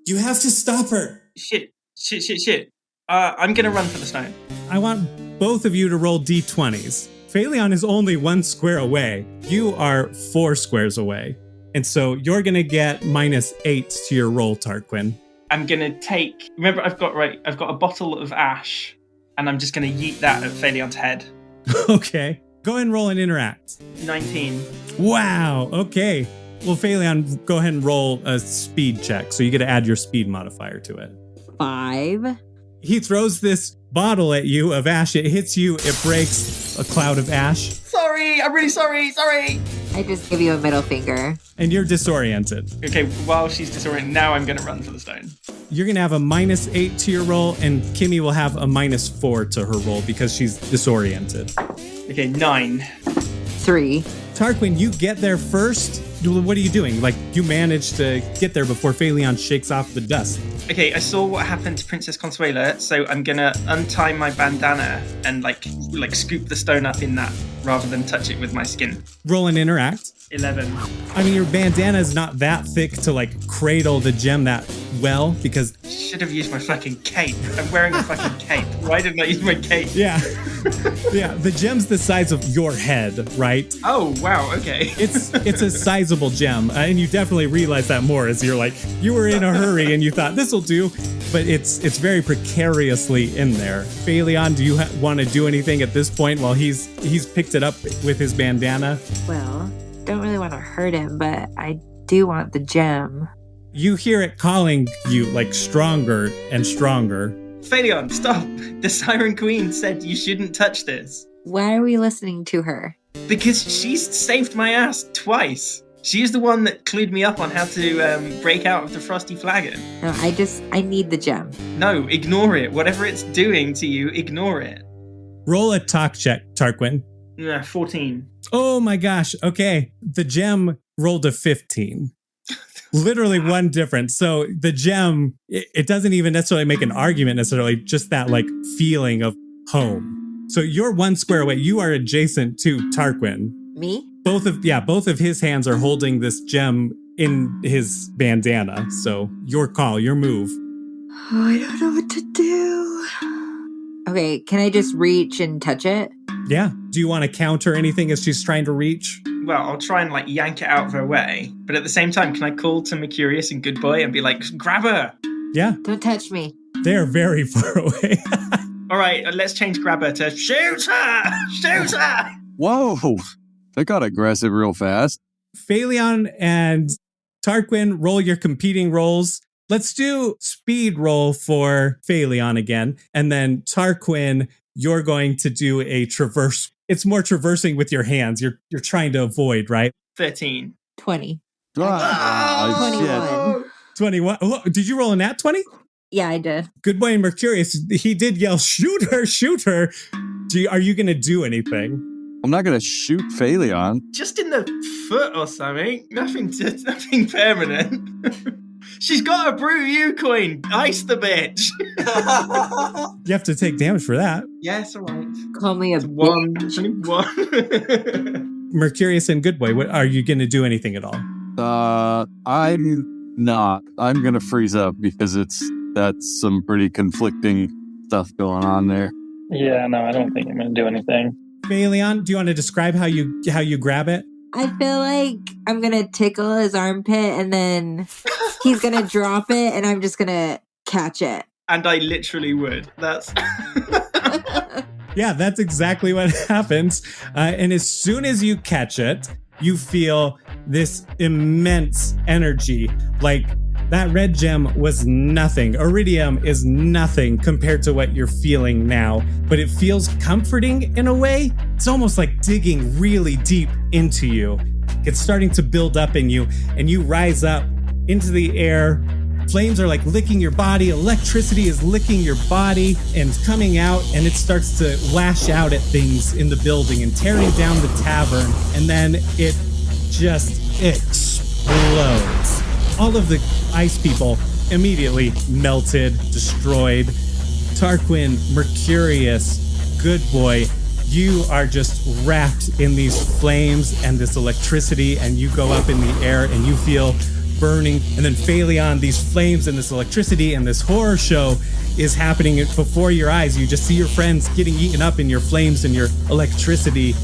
you have to stop her. Shit. I'm going to run for the stone. I want both of you to roll d20s. Phaleon is only 1 square away. You are 4 squares away. And so you're going to get -8 to your roll, Tarquin. I'm going to take... Remember, I've got a bottle of ash, and I'm just going to yeet that at Phaleon's head. Okay. Go ahead and roll and interact. 19. Wow. Okay. Well, Phaleon, go ahead and roll a speed check. So you get to add your speed modifier to it. 5. He throws this bottle at you of ash. It hits you. It breaks a cloud of ash. Sorry, I'm really sorry. I just give you a middle finger. And you're disoriented. Okay, while she's disoriented, now I'm going to run for the stone. You're going to have a -8 to your roll, and Kimmy will have a -4 to her roll because she's disoriented. Okay, 9. 3. Tarquin, you get there first. What are you doing? Like, you managed to get there before Phaleon shakes off the dust. Okay, I saw what happened to Princess Consuela, so I'm gonna untie my bandana and like scoop the stone up in that rather than touch it with my skin. Roll and interact. 11. I mean, your bandana is not that thick to like cradle the gem that well because... Should have used my fucking cape. I'm wearing a fucking cape. Why didn't I use my cape? Yeah. Yeah, the gem's the size of your head, right? Oh, wow, okay. It's a sizable gem, and you definitely realize that more as you're like, you were in a hurry and you thought, this'll do, but it's very precariously in there. Phaleon, do you want to do anything at this point while he's picked it up with his bandana? Well, don't really want to hurt him, but I do want the gem. You hear it calling you like stronger and stronger. Phaleon, stop! The Siren Queen said you shouldn't touch this. Why are we listening to her? Because she's saved my ass twice. She is the one that clued me up on how to break out of the Frosty Flagon. No, I need the gem. No, ignore it. Whatever it's doing to you, ignore it. Roll a talk check, Tarquin. 14. Oh my gosh. Okay. The gem rolled a 15. Literally one difference. So the gem, it doesn't even necessarily make an argument necessarily, just that like feeling of home. So you're one square away. You are adjacent to Tarquin. Me? Both of his hands are holding this gem in his bandana. So your call, your move. Oh, I don't know what to do. Okay, can I just reach and touch it? Yeah. Do you want to counter anything as she's trying to reach? Well, I'll try and like yank it out of her way. But at the same time, can I call to Mercurius and Good Boy and be like, grab her? Yeah. Don't touch me. They're very far away. All right, let's change grab her to shoot her! Shoot her! Whoa! They got aggressive real fast. Phaleon and Tarquin, roll your competing rolls. Let's do speed roll for Phaleon again. And then Tarquin, you're going to do a traverse. It's more traversing with your hands. You're trying to avoid, right? 13. 20. Oh, 21. 21. Oh, did you roll a nat 20? Yeah, I did. Good Boy and Mercurius, he did yell, shoot her, shoot her. Are you going to do anything? I'm not going to shoot Phaleon. Just in the foot or something. Nothing permanent. She's got a brew you coin. Ice the bitch. You have to take damage for that. Yes, all right. Call me a It's one. bitch. Only one. Mercurius and Good Boy, are you going to do anything at all? I'm not. I'm going to freeze up because that's some pretty conflicting stuff going on there. Yeah, no, I don't think I'm going to do anything. Phaleon, do you want to describe how you grab it? I feel like I'm going to tickle his armpit and then he's going to drop it and I'm just going to catch it. And I literally would. That's... Yeah, that's exactly what happens. And as soon as you catch it, you feel this immense energy. Like that red gem was nothing. Iridium is nothing compared to what you're feeling now. But it feels comforting in a way. It's almost like digging really deep into you. It's starting to build up in you, and you rise up into the air. Flames are like licking your body. Electricity is licking your body and coming out, and it starts to lash out at things in the building and tearing down the tavern. And then it just explodes. All of the ice people immediately melted, destroyed. Tarquin, Mercurius, Good Boy, you are just wrapped in these flames and this electricity, and you go up in the air and you feel burning. And then Phaleon, these flames and this electricity and this horror show is happening before your eyes. You just see your friends getting eaten up in your flames and your electricity.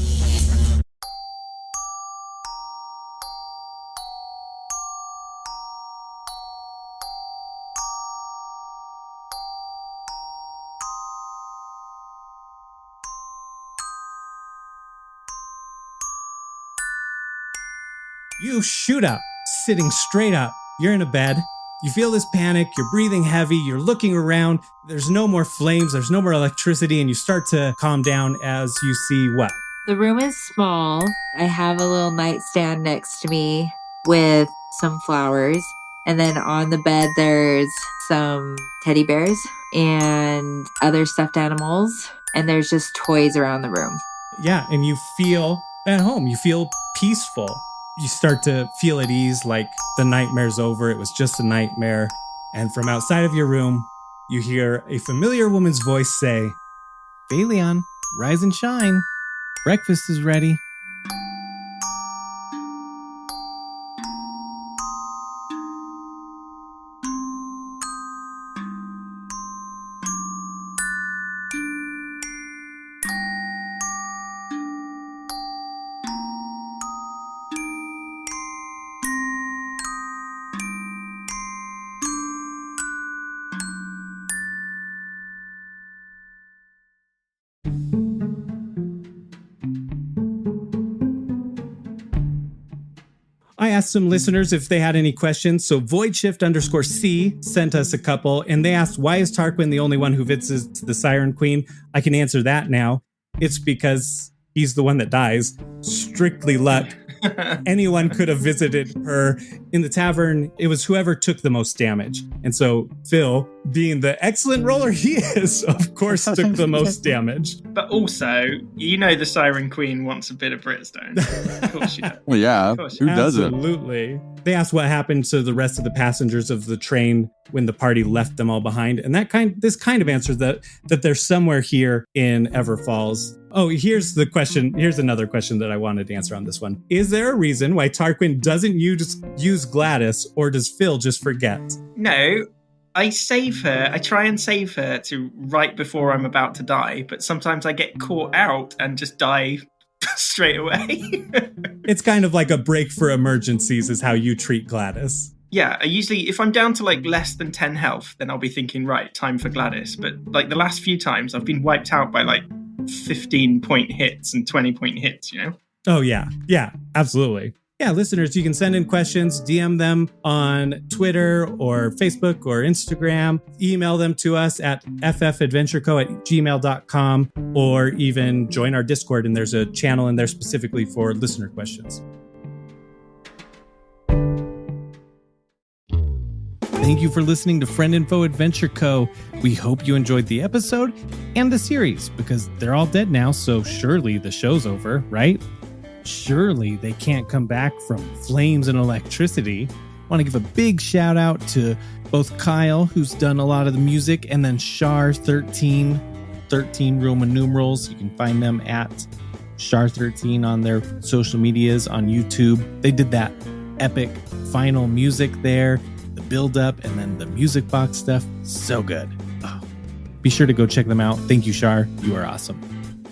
You shoot up, sitting straight up. You're in a bed. You feel this panic. You're breathing heavy. You're looking around. There's no more flames. There's no more electricity. And you start to calm down as you see what? The room is small. I have a little nightstand next to me with some flowers. And then on the bed, there's some teddy bears and other stuffed animals. And there's just toys around the room. Yeah, and you feel at home. You feel peaceful. You start to feel at ease, like the nightmare's over. It was just a nightmare. And from outside of your room, you hear a familiar woman's voice say, Phaleon, rise and shine. Breakfast is ready. I asked some listeners if they had any questions. So voidshift_C sent us a couple, and they asked, why is Tarquin the only one who visits the Siren Queen? I can answer that now. It's because he's the one that dies. Strictly luck. anyone could have visited her in the tavern. It was whoever took the most damage. And so Phil, being the excellent roller he is, of course, took the most damage. But also, the Siren Queen wants a bit of Britstone. Of course she does. Well, yeah. Who doesn't? Absolutely. They asked what happened to the rest of the passengers of the train when the party left them all behind. And this kind of answers that they're somewhere here in Everfalls. Oh, here's the question. Here's another question that I wanted to answer on this one. Is there a reason why Tarquin doesn't use Gladys, or does Phil just forget? No, I save her. I try and save her to right before I'm about to die, but sometimes I get caught out and just die straight away. It's kind of like a break for emergencies is how you treat Gladys. Yeah, I usually, if I'm down to like less than 10 health, then I'll be thinking, right, time for Gladys. But like the last few times, I've been wiped out by like 15-point hits and 20-point hits, Oh, yeah. Yeah, absolutely. Yeah, listeners, you can send in questions, DM them on Twitter or Facebook or Instagram, email them to us at ffadventureco@gmail.com, or even join our Discord, and there's a channel in there specifically for listener questions. Thank you for listening to Friend Info Adventure Co. We hope you enjoyed the episode and the series, because they're all dead now, so surely the show's over, right? Surely they can't come back from flames and electricity. I want to give a big shout out to both Kyle, who's done a lot of the music, and then Shar13, 13 Roman numerals. You can find them at Shar13 on their social medias, on YouTube. They did that epic final music there, the build up, and then the music box stuff. So good. Oh, be sure to go check them out. Thank you, Shar. You are awesome.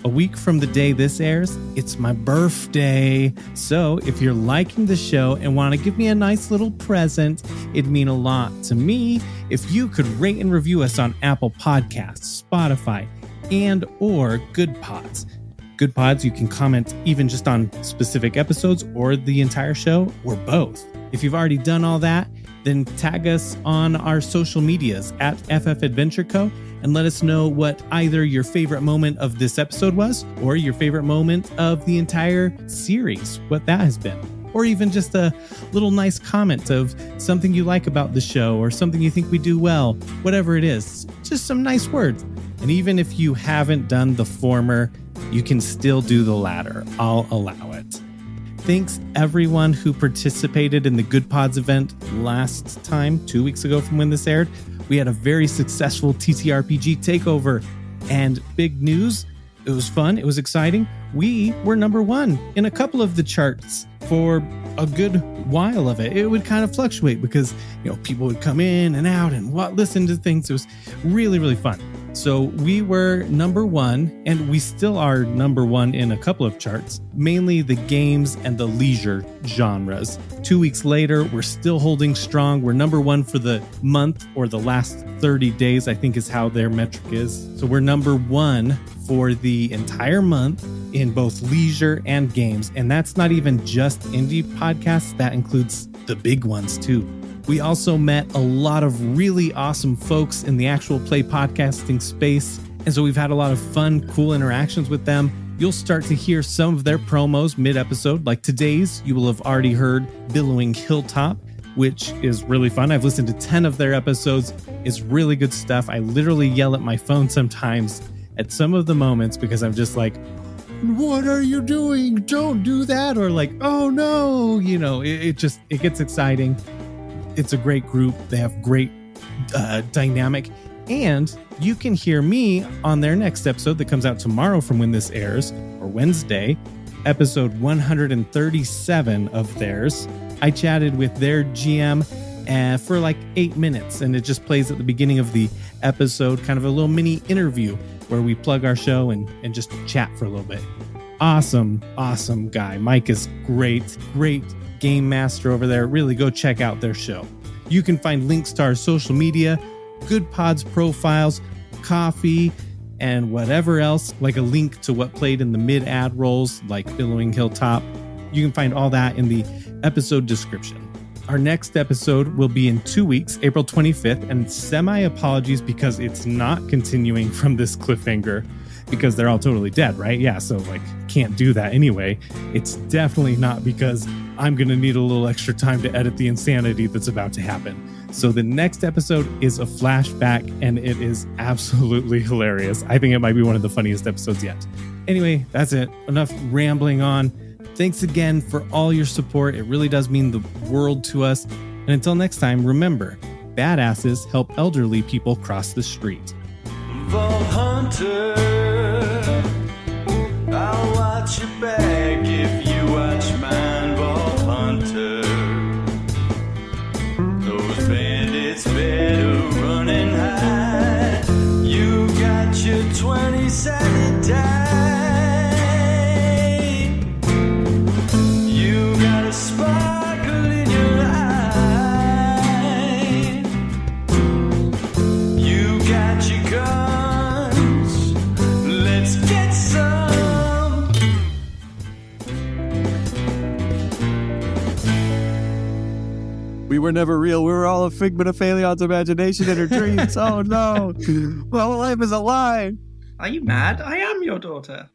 A week from the day this airs, it's my birthday. So if you're liking the show and want to give me a nice little present, it'd mean a lot to me if you could rate and review us on Apple Podcasts, Spotify, and or Good Pods. Good Pods, you can comment even just on specific episodes or the entire show, or both. If you've already done all that, then tag us on our social medias at ffadventureco and let us know what either your favorite moment of this episode was, or your favorite moment of the entire series, what that has been. Or even just a little nice comment of something you like about the show, or something you think we do well, whatever it is, just some nice words. And even if you haven't done the former, you can still do the latter. I'll allow it. Thanks everyone who participated in the Good Pods event last time, 2 weeks ago from when this aired. We had a very successful TTRPG takeover, and big news, it was fun, it was exciting. We were number one in a couple of the charts for a good while of it. It would kind of fluctuate because, people would come in and out and listen to things. It was really, really fun. So we were number one, and we still are number one in a couple of charts, mainly the games and the leisure genres. 2 weeks later, we're still holding strong. We're number one for the month, or the last 30 days, I think is how their metric is. So we're number one for the entire month in both leisure and games. And that's not even just indie podcasts. That includes the big ones too. We also met a lot of really awesome folks in the actual play podcasting space. And so we've had a lot of fun, cool interactions with them. You'll start to hear some of their promos mid-episode. Like today's, you will have already heard Billowing Hilltop, which is really fun. I've listened to 10 of their episodes. It's really good stuff. I literally yell at my phone sometimes at some of the moments because I'm just like, what are you doing? Don't do that. Or like, oh no, it gets exciting. It's a great group. They have great dynamic. And you can hear me on their next episode that comes out tomorrow from when this airs, or Wednesday, episode 137 of theirs. I chatted with their GM for like 8 minutes, and it just plays at the beginning of the episode, kind of a little mini interview where we plug our show and just chat for a little bit. Awesome guy. Mike is great game master over there. Really go check out their show. You can find links to our social media, Good Pods profiles, coffee, and whatever else, like a link to what played in the mid-ad rolls like Billowing Hilltop. You can find all that in the episode description. Our next episode will be in 2 weeks, April 25th, and semi-apologies because it's not continuing from this cliffhanger. because they're all totally dead, right? Yeah, so like can't do that anyway. It's definitely not because I'm going to need a little extra time to edit the insanity that's about to happen. So the next episode is a flashback, and it is absolutely hilarious. I think it might be one of the funniest episodes yet. Anyway, that's it. Enough rambling on. Thanks again for all your support. It really does mean the world to us. And until next time, remember, badasses help elderly people cross the street. Vault Hunter, I'll watch your back if you watch mine, Vault Hunter. Those bandits better run and hide. You got your 20-sided die. You got a sparkle in your eye. You got your guns. Let's get some. We were never real. We were all a figment of Phalion's imagination and her dreams. Oh no. Well, life is a lie. Are you mad? I am your daughter.